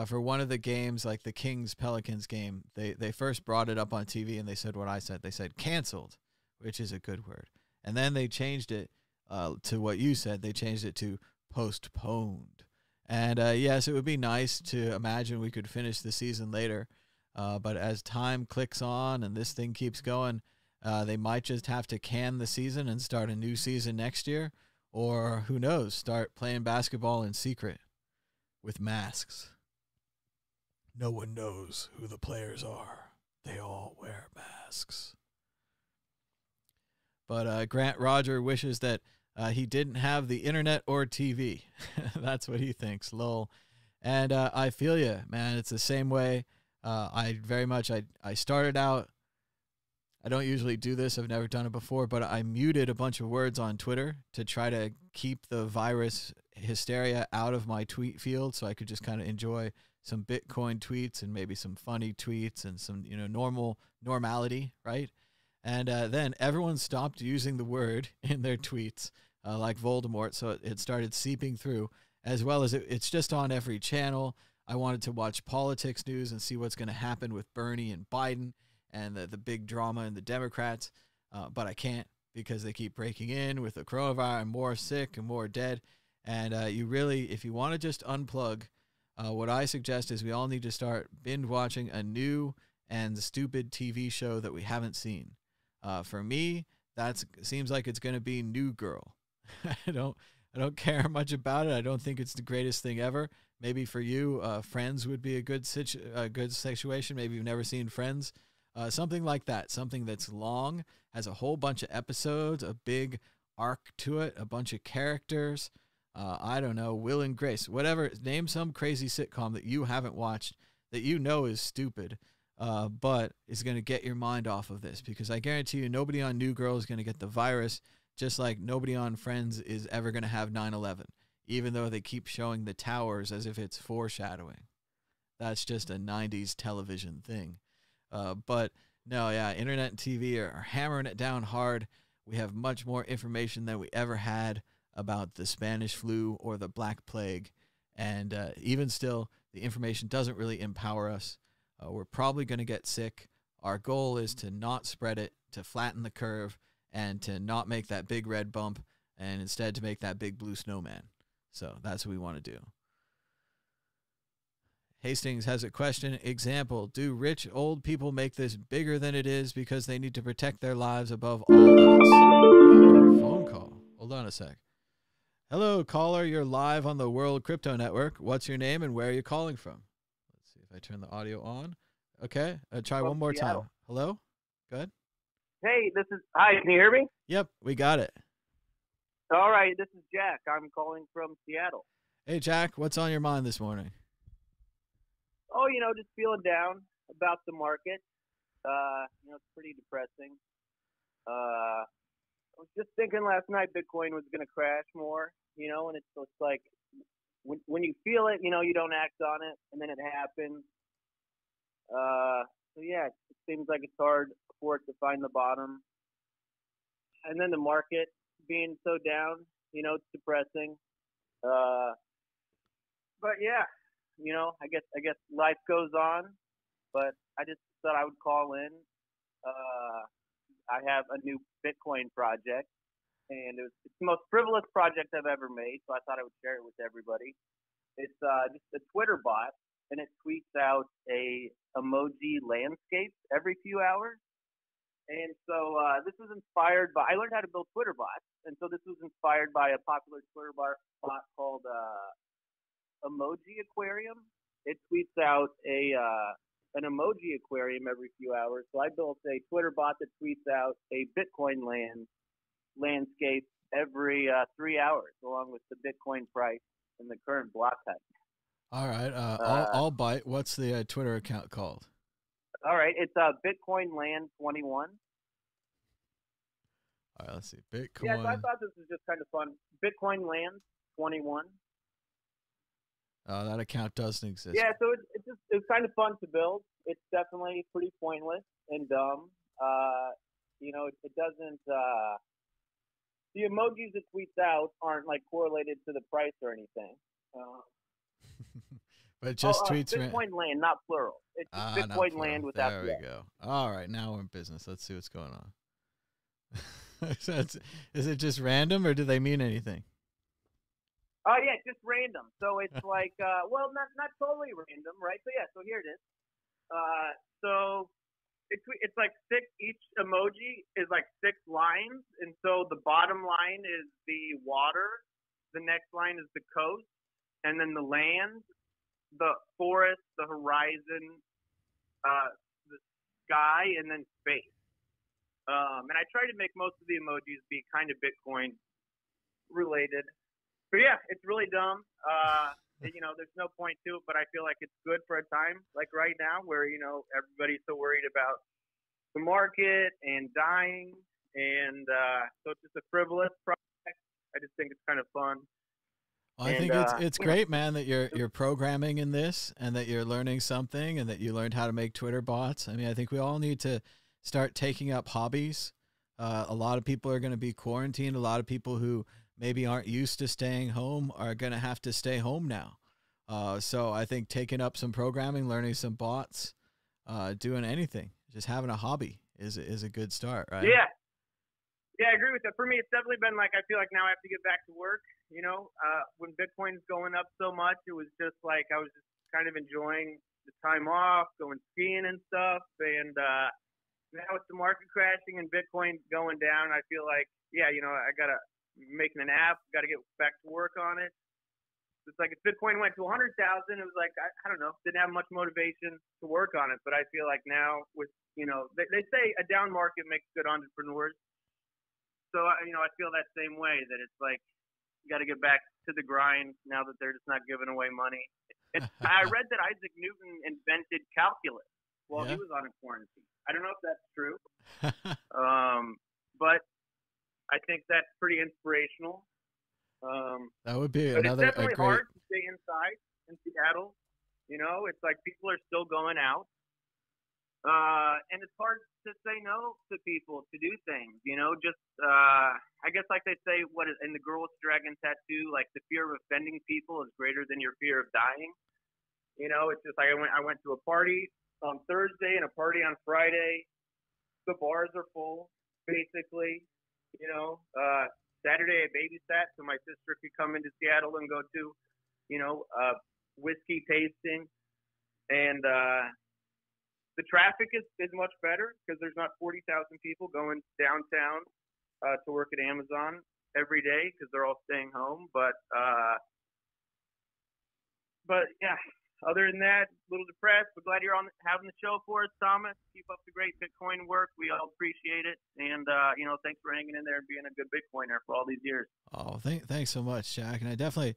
for one of the games, like the Kings-Pelicans game, they first brought it up on TV, and they said what I said. They said canceled, which is a good word. And then they changed it to what you said. They changed it to postponed. And yes, it would be nice to imagine we could finish the season later. But as time clicks on and this thing keeps going, they might just have to can the season and start a new season next year. Or who knows, start playing basketball in secret with masks. No one knows who the players are. They all wear masks. But Grant Roger wishes that he didn't have the internet or TV. That's what he thinks, lol. And I feel you, man. It's the same way. I started out, I don't usually do this. I've never done it before, but I muted a bunch of words on Twitter to try to keep the virus hysteria out of my tweet field so I could just kind of enjoy some Bitcoin tweets and maybe some funny tweets and some, normality, right? And then everyone stopped using the word in their tweets like Voldemort, so it started seeping through, as well as it's just on every channel. I wanted to watch politics news and see what's going to happen with Bernie and Biden and the big drama in the Democrats, but I can't because they keep breaking in with the coronavirus and more sick and more dead. And you really, if you want to just unplug, what I suggest is we all need to start binge watching a new and stupid TV show that we haven't seen. For me, that seems like it's going to be New Girl. I don't care much about it. I don't think it's the greatest thing ever. Maybe for you, Friends would be a good situation. Maybe you've never seen Friends. Something like that. Something that's long, has a whole bunch of episodes, a big arc to it, a bunch of characters. I don't know, Will and Grace, whatever. Name some crazy sitcom that you haven't watched that you know is stupid, but is going to get your mind off of this, because I guarantee you nobody on New Girl is going to get the virus, just like nobody on Friends is ever going to have 9/11, even though they keep showing the towers as if it's foreshadowing. That's just a 90s television thing. But no, yeah, internet and TV are hammering it down hard. We have much more information than we ever had about the Spanish flu or the Black Plague. And even still, the information doesn't really empower us. We're probably going to get sick. Our goal is to not spread it, to flatten the curve, and to not make that big red bump, and instead to make that big blue snowman. So that's what we want to do. Hastings has a question. Example, do rich old people make this bigger than it is because they need to protect their lives above all else? Phone call. Hold on a sec. Hello, caller. You're live on the World Crypto Network. What's your name and where are you calling from? Let's see if I turn the audio on. Okay. Try one more time. Hello? Good. Hey, hi, can you hear me? Yep, we got it. All right, this is Jack. I'm calling from Seattle. Hey, Jack, what's on your mind this morning? Oh, just feeling down about the market. It's pretty depressing. I was just thinking last night Bitcoin was going to crash more, and it's just like when you feel it, you don't act on it, and then it happens. So yeah, it seems like it's hard for it to find the bottom. And then the market being so down, it's depressing. But yeah, I guess life goes on. But I just thought I would call in. I have a new Bitcoin project, and it's the most frivolous project I've ever made, so I thought I would share it with everybody. It's just a Twitter bot, and it tweets out a emoji landscape every few hours. And so this was inspired by, I learned how to build Twitter bots, and so this was inspired by a popular Twitter bot called Emoji Aquarium. It tweets out an emoji aquarium every few hours. So I built a Twitter bot that tweets out a Bitcoin landscape every 3 hours, along with the Bitcoin price and the current block height. All right, I'll bite. What's the Twitter account called? All right, it's Bitcoin Land 21. All right, let's see. Bitcoin. Yeah, so I thought this was just kind of fun. Bitcoin Land 21. That account doesn't exist. Yeah, so it's kind of fun to build. It's definitely pretty pointless and dumb. It doesn't. The emojis it tweets out aren't like correlated to the price or anything. But it just tweets. Bitcoin Land, not plural. It's Bitcoin Land without. There we go. All right, now we're in business. Let's see what's going on. So is it just random, or do they mean anything? Oh yeah, just random. So it's like, well, not totally random, right? So yeah, so here it is. So it's like six. Each emoji is like 6 lines, and so the bottom line is the water, the next line is the coast, and then the land, the forest, the horizon, the sky, and then space. And I try to make most of the emojis be kind of Bitcoin related. But yeah, it's really dumb. There's no point to it, but I feel like it's good for a time like right now where, everybody's so worried about the market and dying. And so it's just a frivolous project. I just think it's kind of fun. Well, I think it's great, man, that you're programming in this and that you're learning something and that you learned how to make Twitter bots. I mean, I think we all need to start taking up hobbies. A lot of people are going to be quarantined. A lot of people who maybe aren't used to staying home are going to have to stay home now. So I think taking up some programming, learning some bots, doing anything, just having a hobby is a good start, right? Yeah. Yeah, I agree with that. For me, it's definitely been like, I feel like now I have to get back to work. When Bitcoin's going up so much, it was just like I was just kind of enjoying the time off, going skiing and stuff. And now with the market crashing and Bitcoin going down, I feel like, yeah, I got to making an app, got to get back to work on it. It's like if Bitcoin went to 100,000, it was like, I don't know, didn't have much motivation to work on it. But I feel like now with, they say a down market makes good entrepreneurs. So, I feel that same way that it's like, you got to get back to the grind now that they're just not giving away money. I read that Isaac Newton invented calculus while he was on a quarantine. I don't know if that's true. But I think that's pretty inspirational. That would be but another. It's definitely hard to stay inside in Seattle. It's like people are still going out. And it's hard to say no to people to do things, I guess like they say, in the Girl with the Dragon Tattoo, like the fear of offending people is greater than your fear of dying. It's just like I went to a party on Thursday and a party on Friday. The bars are full, basically. Saturday I babysat so my sister could come into Seattle and go to, whiskey tasting. And the traffic is much better because there's not 40,000 people going downtown to work at Amazon every day because they're all staying home. But yeah, other than that, a little depressed. But glad you're having the show for us, Thomas. Keep up the great Bitcoin work. We all appreciate it. And, thanks for hanging in there and being a good Bitcoiner for all these years. Oh, thanks so much, Jack. And I definitely,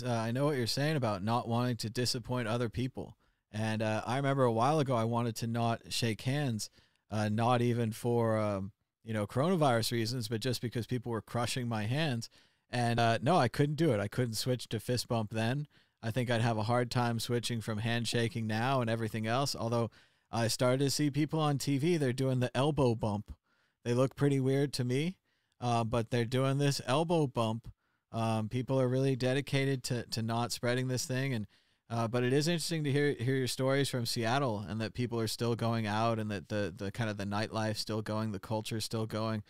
I know what you're saying about not wanting to disappoint other people. And I remember a while ago, I wanted to not shake hands, not even for, coronavirus reasons, but just because people were crushing my hands. And no, I couldn't do it. I couldn't switch to fist bump then. I think I'd have a hard time switching from handshaking now and everything else. Although I started to see people on TV, they're doing the elbow bump. They look pretty weird to me, but they're doing this elbow bump. People are really dedicated to not spreading this thing. And but it is interesting to hear your stories from Seattle and that people are still going out and that the kind of the nightlife still going, the culture still going.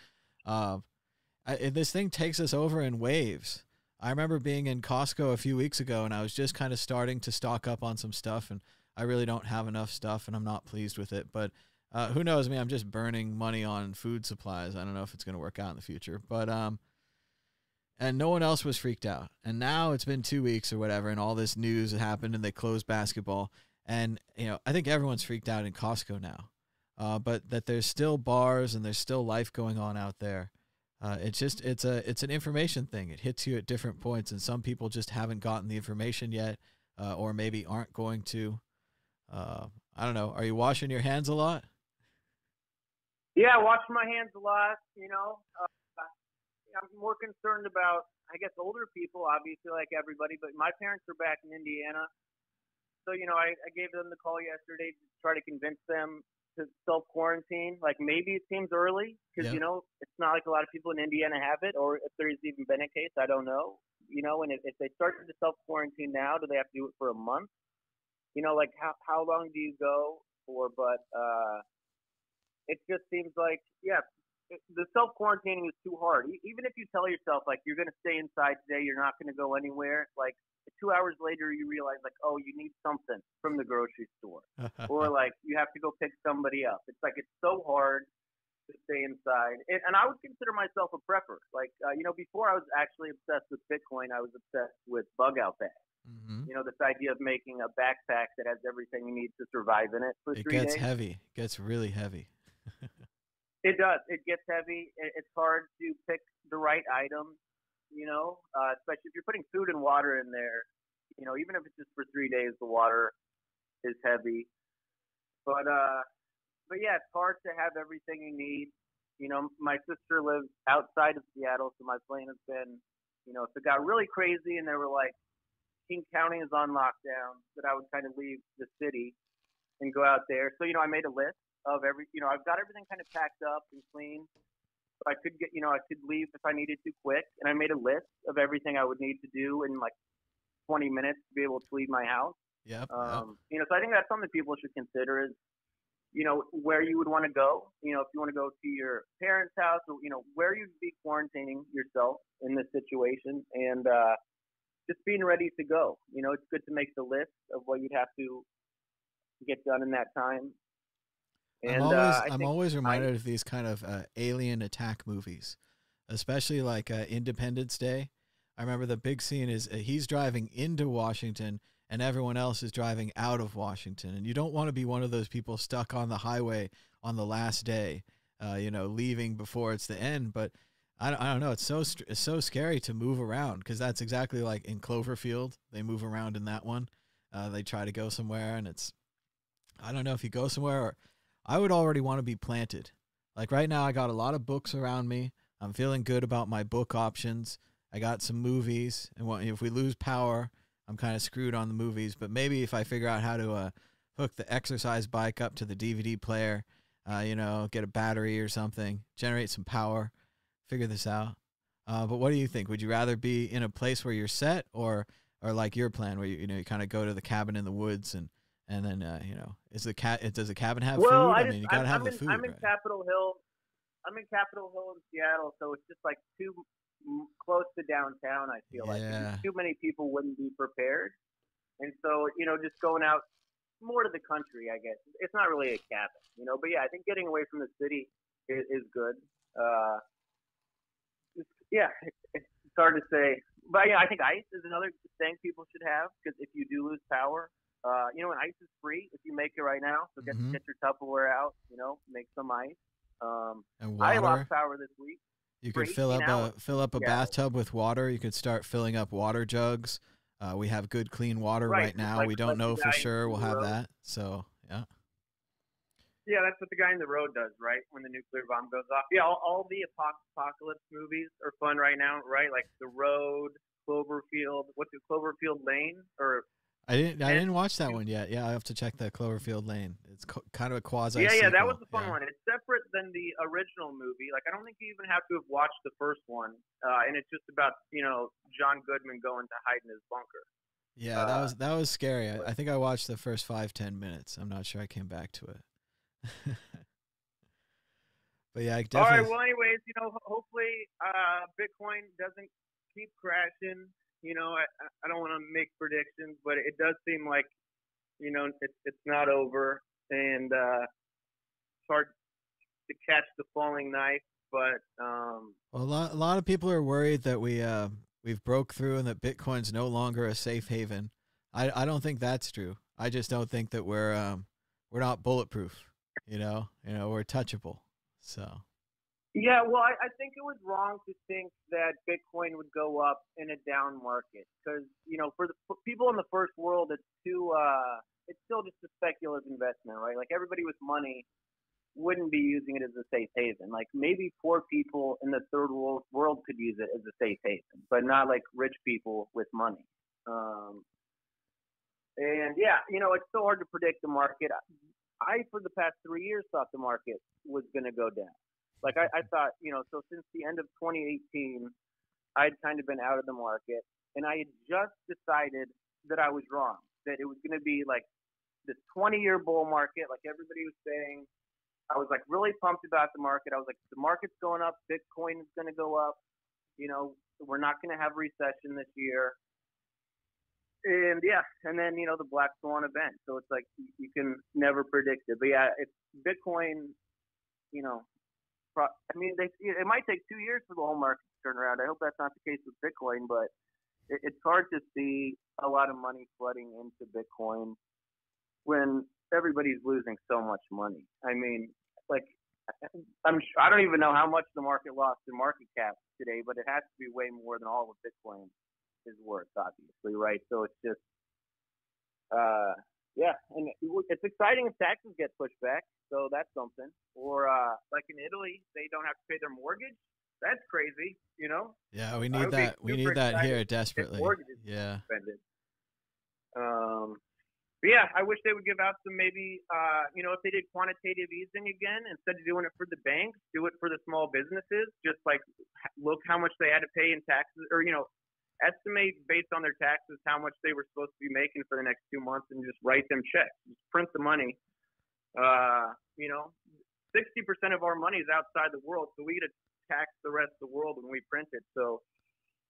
This thing takes us over in waves. I remember being in Costco a few weeks ago and I was just kind of starting to stock up on some stuff and I really don't have enough stuff and I'm not pleased with it. But who knows? I mean, I'm just burning money on food supplies. I don't know if it's going to work out in the future. But and no one else was freaked out. And now it's been 2 weeks or whatever, and all this news happened, and they closed basketball. And I think everyone's freaked out in Costco now. But that there's still bars and there's still life going on out there. It's an information thing. It hits you at different points, and some people just haven't gotten the information yet, or maybe aren't going to. I don't know. Are you washing your hands a lot? Yeah, washing my hands a lot. I'm more concerned about, I guess, older people, obviously, like everybody. But my parents are back in Indiana, so I gave them the call yesterday to try to convince them to self-quarantine. Like, maybe it seems early because, it's not like a lot of people in Indiana have it, or if there's even been a case, I don't know. And if they started to self-quarantine now, do they have to do it for a month? Like how long do you go for? But it just seems like, yeah, the self-quarantining is too hard. Even if you tell yourself, like, you're going to stay inside today, you're not going to go anywhere, like, 2 hours later you realize, like, oh, you need something from the grocery store. Or, like, you have to go pick somebody up. It's like it's so hard to stay inside. And I would consider myself a prepper. Like, before I was actually obsessed with Bitcoin, I was obsessed with bug-out bags. Mm-hmm. This idea of making a backpack that has everything you need to survive in it for 3 days. It gets heavy. It gets really heavy. It does. It gets heavy. It's hard to pick the right item, especially if you're putting food and water in there. Even if it's just for 3 days, the water is heavy. But yeah, it's hard to have everything you need. My sister lives outside of Seattle, so my plan has been, if it got really crazy and they were like, King County is on lockdown, that I would kind of leave the city and go out there. So, I made a list of I've got everything kind of packed up and clean. So I could I could leave if I needed to quick. And I made a list of everything I would need to do in like 20 minutes to be able to leave my house. Yep. So I think that's something people should consider is, where you would want to go. If you want to go to your parents' house or, where you'd be quarantining yourself in this situation, and just being ready to go. It's good to make the list of what you'd have to get done in that time. And I'm always reminded of these kind of alien attack movies, especially like Independence Day. I remember the big scene is he's driving into Washington and everyone else is driving out of Washington. And you don't want to be one of those people stuck on the highway on the last day, leaving before it's the end. But I don't know. It's so scary to move around, because that's exactly like in Cloverfield. They move around in that one. They try to go somewhere, and I don't know if you go somewhere, or I would already want to be planted. Like right now, I got a lot of books around me. I'm feeling good about my book options. I got some movies, and if we lose power, I'm kind of screwed on the movies. But maybe if I figure out how to hook the exercise bike up to the DVD player, get a battery or something, generate some power, figure this out. But what do you think? Would you rather be in a place where you're set, or like your plan where you kind of go to the cabin in the woods and then does the cabin have food? I mean, you gotta have the food. I'm in Capitol Hill. I'm in Capitol Hill in Seattle, so it's just like too close to downtown. I feel like too many people wouldn't be prepared, and so just going out more to the country, I guess. It's not really a cabin, But yeah, I think getting away from the city is good. It's hard to say, but yeah, I think ice is another thing people should have, because if you do lose power, and ice is free if you make it right now. So get your Tupperware out, make some ice. And water. I lost power this week. You could fill up a bathtub with water. You could start filling up water jugs. We have good clean water right now. We don't know for sure we'll have that. So yeah. Yeah, that's what the guy in the road does, right? When the nuclear bomb goes off. Yeah, all the apocalypse movies are fun right now, right? Like The Road, Cloverfield. What's it, Cloverfield Lane? Or I didn't watch that one yet. Yeah, I have to check the Cloverfield Lane. It's kind of a quasi. Yeah, that was the fun one. It's separate than the original movie. Like, I don't think you even have to have watched the first one. And it's just about John Goodman going to hide in his bunker. Yeah, that was scary. I think I watched the first 5-10 minutes. I'm not sure I came back to it. But yeah, definitely. All right. Well, anyways, hopefully Bitcoin doesn't keep crashing. I don't want to make predictions, but it does seem like it's not over, and it's hard to catch the falling knife. But well, a lot of people are worried that we've broke through and that Bitcoin's no longer a safe haven. I don't think that's true. I just don't think that we're not bulletproof. We're touchable. So. Yeah, well, I think it was wrong to think that Bitcoin would go up in a down market, because for people in the first world, it's still just a speculative investment, right? Like, everybody with money wouldn't be using it as a safe haven. Like, maybe poor people in the third world could use it as a safe haven, but not like rich people with money. And yeah, it's so hard to predict the market. I, for the past 3 years, thought the market was going to go down. Like, I thought, so since the end of 2018, I'd kind of been out of the market, and I had just decided that I was wrong, that it was going to be like this 20-year bull market, like everybody was saying. I was like really pumped about the market. I was like, the market's going up, Bitcoin is going to go up. You know, we're not going to have recession this year. And yeah, and then, you know, the black swan event. So it's like you can never predict it. But yeah, it's Bitcoin, you know, I mean, it might take 2 years for the whole market to turn around. I hope that's not the case with Bitcoin, but it's hard to see a lot of money flooding into Bitcoin when everybody's losing so much money. I mean, like, I don't even know how much the market lost in market cap today, but it has to be way more than all of Bitcoin is worth, obviously, right? So it's just, yeah, and it's exciting if taxes get pushed back, so that's something. Or like in Italy, they don't have to pay their mortgage. That's crazy, you know? Yeah, we need that. We need that here desperately. Yeah. But yeah, I wish they would give out some maybe, you know, if they did quantitative easing again, instead of doing it for the banks, do it for the small businesses. Just like look how much they had to pay in taxes, or, you know, estimate based on their taxes how much they were supposed to be making for the next 2 months and just write them checks. Just print the money. You know, 60% of our money is outside the world, so we get to tax the rest of the world when we print it. So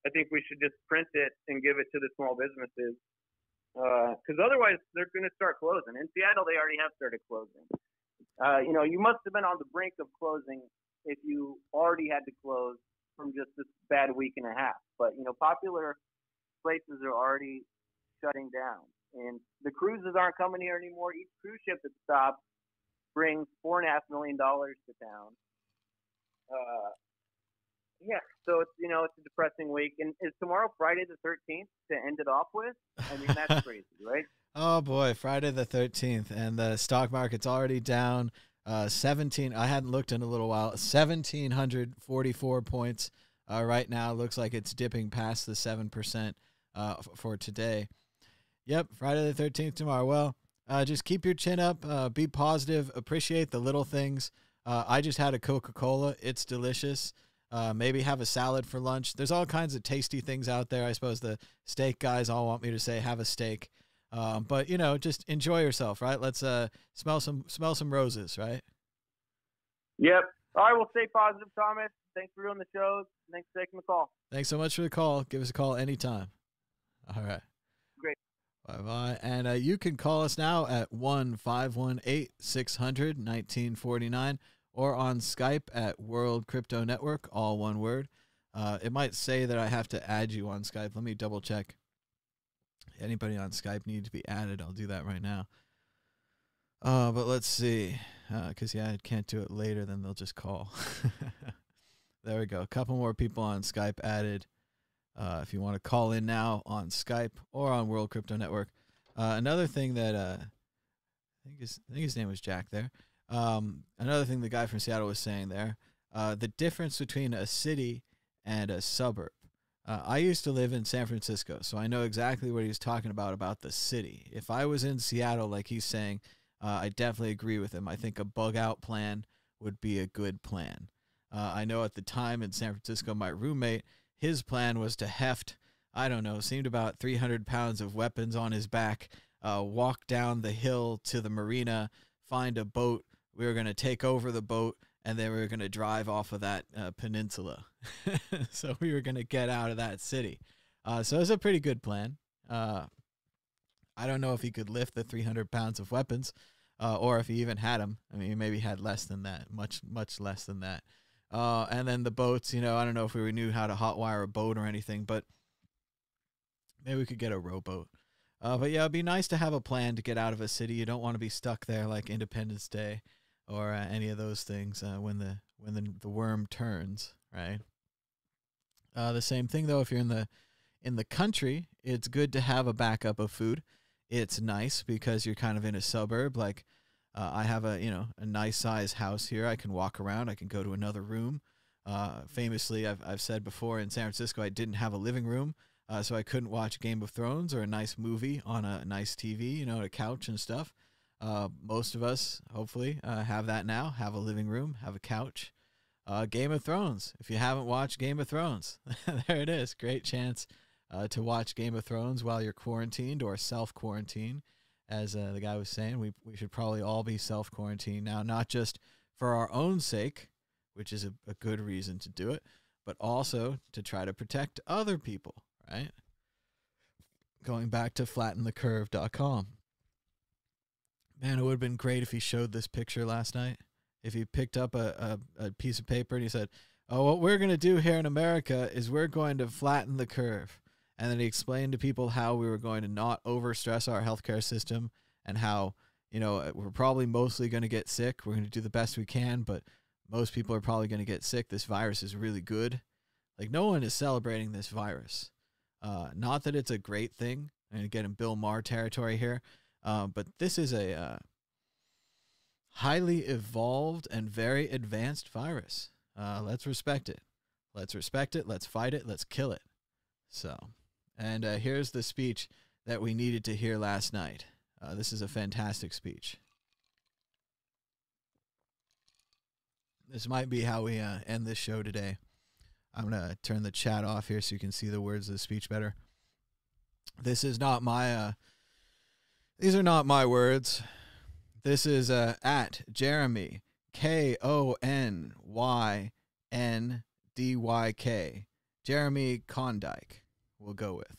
I think we should just print it and give it to the small businesses. Because otherwise they're going to start closing. In Seattle, they already have started closing. You know, you must have been on the brink of closing if you already had to close from just this bad week and a half. But, you know, popular places are already shutting down. And the cruises aren't coming here anymore. Each cruise ship that stops brings $4.5 million to town. Yeah, so it's, you know, it's a depressing week. And is tomorrow Friday the 13th to end it off with? I mean, that's crazy, right? Oh boy, Friday the 13th, and the stock market's already down 17. I hadn't looked in a little while. 1,744 points right now. Looks like it's dipping past the 7% for today. Yep, Friday the 13th tomorrow. Well, just keep your chin up. Be positive. Appreciate the little things. I just had a Coca-Cola. It's delicious. Maybe have a salad for lunch. There's all kinds of tasty things out there. I suppose the steak guys all want me to say have a steak. But you know, just enjoy yourself, right? Let's smell some roses, right? Yep. All right, we'll stay positive, Thomas. Thanks for doing the shows. Thanks for taking the call. Thanks so much for the call. Give us a call anytime. All right. Great. Bye-bye. And you can call us now at 1-518-600-1949 or on Skype at World Crypto Network, all one word. It might say that I have to add you on Skype. Let me double check. Anybody on Skype need to be added. I'll do that right now. But let's see. Because, yeah, I can't do it later. Then they'll just call. There we go. A couple more people on Skype added. If you want to call in now on Skype or on World Crypto Network. Another thing that I think his name was Jack there. Another thing the guy from Seattle was saying there, the difference between a city and a suburb. I used to live in San Francisco, so I know exactly what he's talking about the city. If I was in Seattle, like he's saying, I definitely agree with him. I think a bug-out plan would be a good plan. I know at the time in San Francisco, my roommate, his plan was to heft, I don't know, seemed about 300 pounds of weapons on his back, walk down the hill to the marina, find a boat. We were going to take over the boat, and then we were going to drive off of that peninsula. So we were going to get out of that city. So it was a pretty good plan. I don't know if he could lift the 300 pounds of weapons or if he even had them. I mean, he maybe had less than that, much less than that. And then the boats, you know, I don't know if we knew how to hotwire a boat or anything, but maybe we could get a rowboat. But yeah, it'd be nice to have a plan to get out of a city. You don't want to be stuck there like Independence Day or any of those things when the worm turns, right? The same thing though, if you're in the country, it's good to have a backup of food. It's nice because you're kind of in a suburb. Like I have a nice size house here. I can walk around. I can go to another room. Famously, I've said before in San Francisco, I didn't have a living room. So I couldn't watch Game of Thrones or a nice movie on a nice TV, you know, a couch and stuff. Most of us, hopefully, have that now, have a living room, have a couch. Game of Thrones. If you haven't watched Game of Thrones, there it is. Great chance to watch Game of Thrones while you're quarantined or self-quarantined. As the guy was saying, we should probably all be self-quarantined now, not just for our own sake, which is a good reason to do it, but also to try to protect other people, right? Going back to flattenthecurve.com. Man, it would have been great if he showed this picture last night. If he picked up a piece of paper and he said, oh, what we're going to do here in America is we're going to flatten the curve. And then he explained to people how we were going to not overstress our healthcare system and how, you know, we're probably mostly going to get sick. We're going to do the best we can, but most people are probably going to get sick. This virus is really good. Like, no one is celebrating this virus. Not that it's a great thing. I'm going to get in Bill Maher territory here. But this is a highly evolved and very advanced virus. Let's respect it. Let's respect it. Let's fight it. Let's kill it. So, and here's the speech that we needed to hear last night. This is a fantastic speech. This might be how we end this show today. I'm going to turn the chat off here so you can see the words of the speech better. This is not my... These are not my words. This is at Jeremy, KONYNDYK. Jeremy Klondike, we'll go with.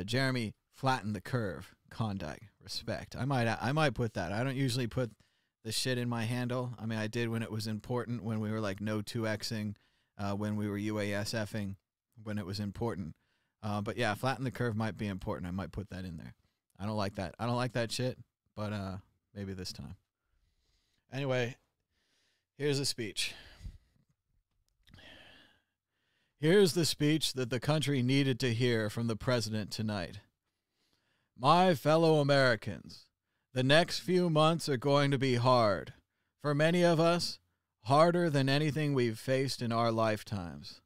Jeremy Flatten the Curve, Klondike. Respect. I might put that. I don't usually put the shit in my handle. I mean, I did when it was important, when we were like no 2Xing, when we were UASFing, when it was important. But yeah, Flatten the Curve might be important. I might put that in there. I don't like that. I don't like that shit, but maybe this time. Anyway, here's a speech. Here's the speech that the country needed to hear from the president tonight. My fellow Americans, the next few months are going to be hard. For many of us, harder than anything we've faced in our lifetimes.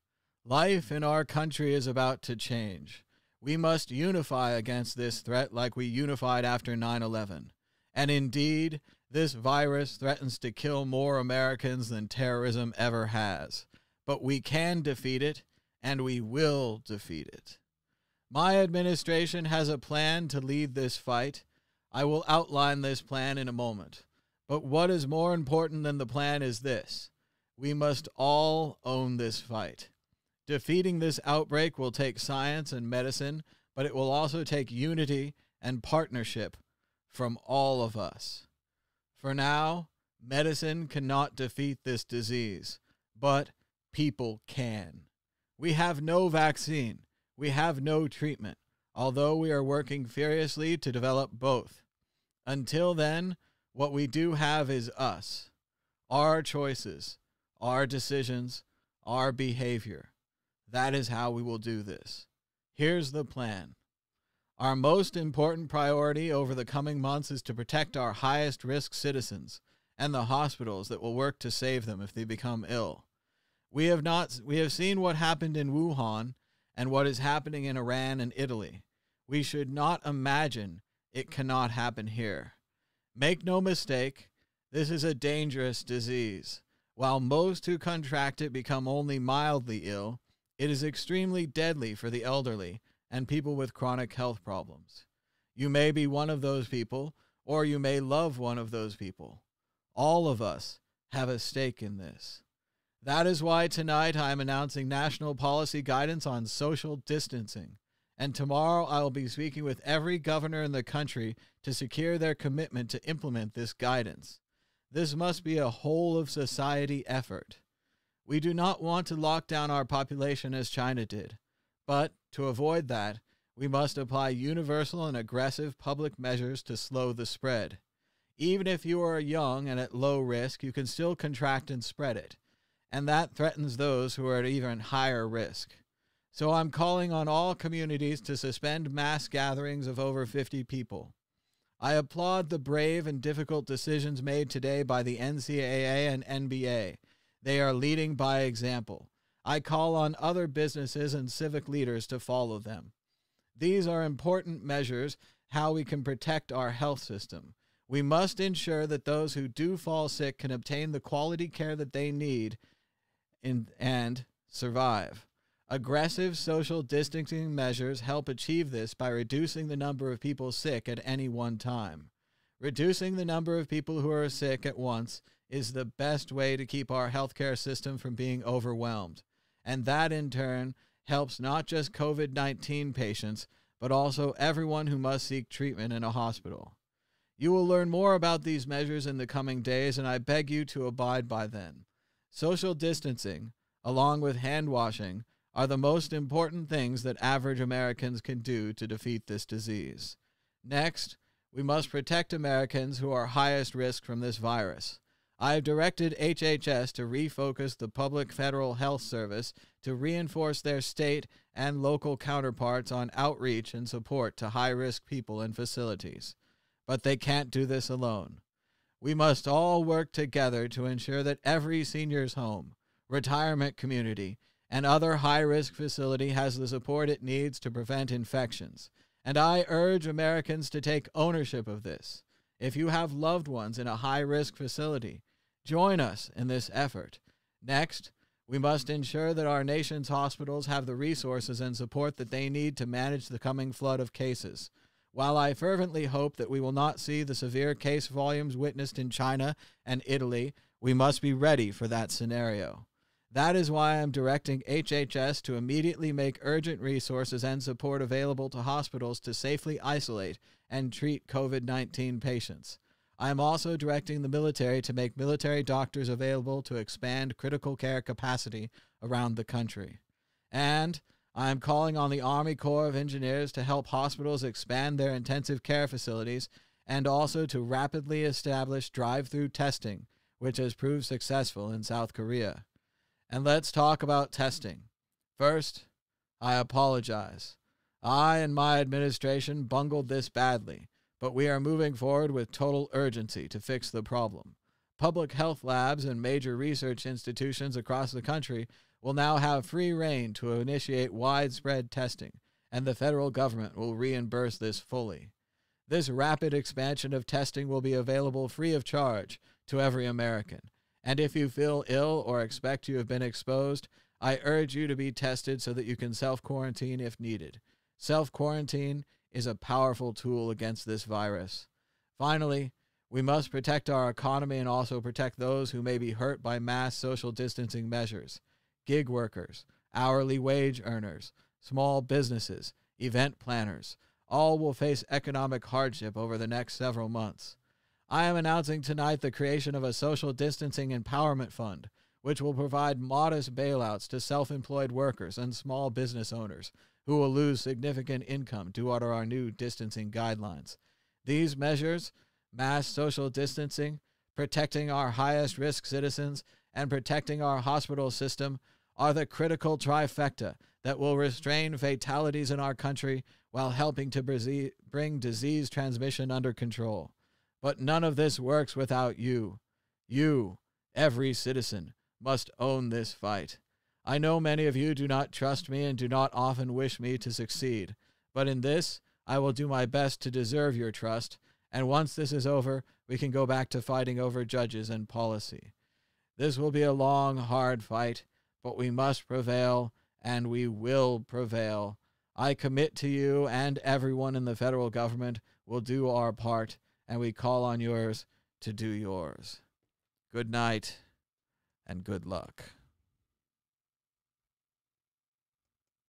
Life in our country is about to change. We must unify against this threat like we unified after 9/11. And indeed, this virus threatens to kill more Americans than terrorism ever has. But we can defeat it, and we will defeat it. My administration has a plan to lead this fight. I will outline this plan in a moment. But what is more important than the plan is this. We must all own this fight. Defeating this outbreak will take science and medicine, but it will also take unity and partnership from all of us. For now, medicine cannot defeat this disease, but people can. We have no vaccine. We have no treatment, although we are working furiously to develop both. Until then, what we do have is us, our choices, our decisions, our behavior. That is how we will do this. Here's the plan. Our most important priority over the coming months is to protect our highest risk citizens and the hospitals that will work to save them if they become ill. We have seen what happened in Wuhan and what is happening in Iran and Italy. We should not imagine it cannot happen here. Make no mistake, this is a dangerous disease. While most who contract it become only mildly ill, it is extremely deadly for the elderly and people with chronic health problems. You may be one of those people, or you may love one of those people. All of us have a stake in this. That is why tonight I am announcing national policy guidance on social distancing. And tomorrow I will be speaking with every governor in the country to secure their commitment to implement this guidance. This must be a whole of society effort. We do not want to lock down our population as China did, but to avoid that, we must apply universal and aggressive public measures to slow the spread. Even if you are young and at low risk, you can still contract and spread it, and that threatens those who are at even higher risk. So I'm calling on all communities to suspend mass gatherings of over 50 people. I applaud the brave and difficult decisions made today by the NCAA and NBA. They are leading by example. I call on other businesses and civic leaders to follow them. These are important measures how we can protect our health system. We must ensure that those who do fall sick can obtain the quality care that they need and survive. Aggressive social distancing measures help achieve this by reducing the number of people sick at any one time. Reducing the number of people who are sick at once is the best way to keep our healthcare system from being overwhelmed. And that, in turn, helps not just COVID-19 patients, but also everyone who must seek treatment in a hospital. You will learn more about these measures in the coming days, and I beg you to abide by them. Social distancing, along with hand washing, are the most important things that average Americans can do to defeat this disease. Next, we must protect Americans who are highest risk from this virus. I have directed HHS to refocus the public federal health service to reinforce their state and local counterparts on outreach and support to high-risk people and facilities. But they can't do this alone. We must all work together to ensure that every senior's home, retirement community, and other high-risk facility has the support it needs to prevent infections. And I urge Americans to take ownership of this. If you have loved ones in a high-risk facility, join us in this effort. Next, we must ensure that our nation's hospitals have the resources and support that they need to manage the coming flood of cases. While I fervently hope that we will not see the severe case volumes witnessed in China and Italy, we must be ready for that scenario. That is why I'm directing HHS to immediately make urgent resources and support available to hospitals to safely isolate and treat COVID-19 patients. I am also directing the military to make military doctors available to expand critical care capacity around the country. And I am calling on the Army Corps of Engineers to help hospitals expand their intensive care facilities and also to rapidly establish drive-through testing, which has proved successful in South Korea. And let's talk about testing. First, I apologize. I and my administration bungled this badly, but we are moving forward with total urgency to fix the problem. Public health labs and major research institutions across the country will now have free rein to initiate widespread testing, and the federal government will reimburse this fully. This rapid expansion of testing will be available free of charge to every American. And if you feel ill or expect you have been exposed, I urge you to be tested so that you can self-quarantine if needed. Self-quarantine is a powerful tool against this virus. Finally, we must protect our economy and also protect those who may be hurt by mass social distancing measures. Gig workers, hourly wage earners, small businesses, event planners, all will face economic hardship over the next several months. I am announcing tonight the creation of a social distancing empowerment fund, which will provide modest bailouts to self-employed workers and small business owners who will lose significant income due to our new distancing guidelines. These measures, mass social distancing, protecting our highest risk citizens, and protecting our hospital system, are the critical trifecta that will restrain fatalities in our country while helping to bring disease transmission under control. But none of this works without you. You, every citizen, must own this fight. I know many of you do not trust me and do not often wish me to succeed, but in this, I will do my best to deserve your trust, and once this is over, we can go back to fighting over judges and policy. This will be a long, hard fight, but we must prevail, and we will prevail. I commit to you and everyone in the federal government will do our part, and we call on yours to do yours. Good night, and good luck.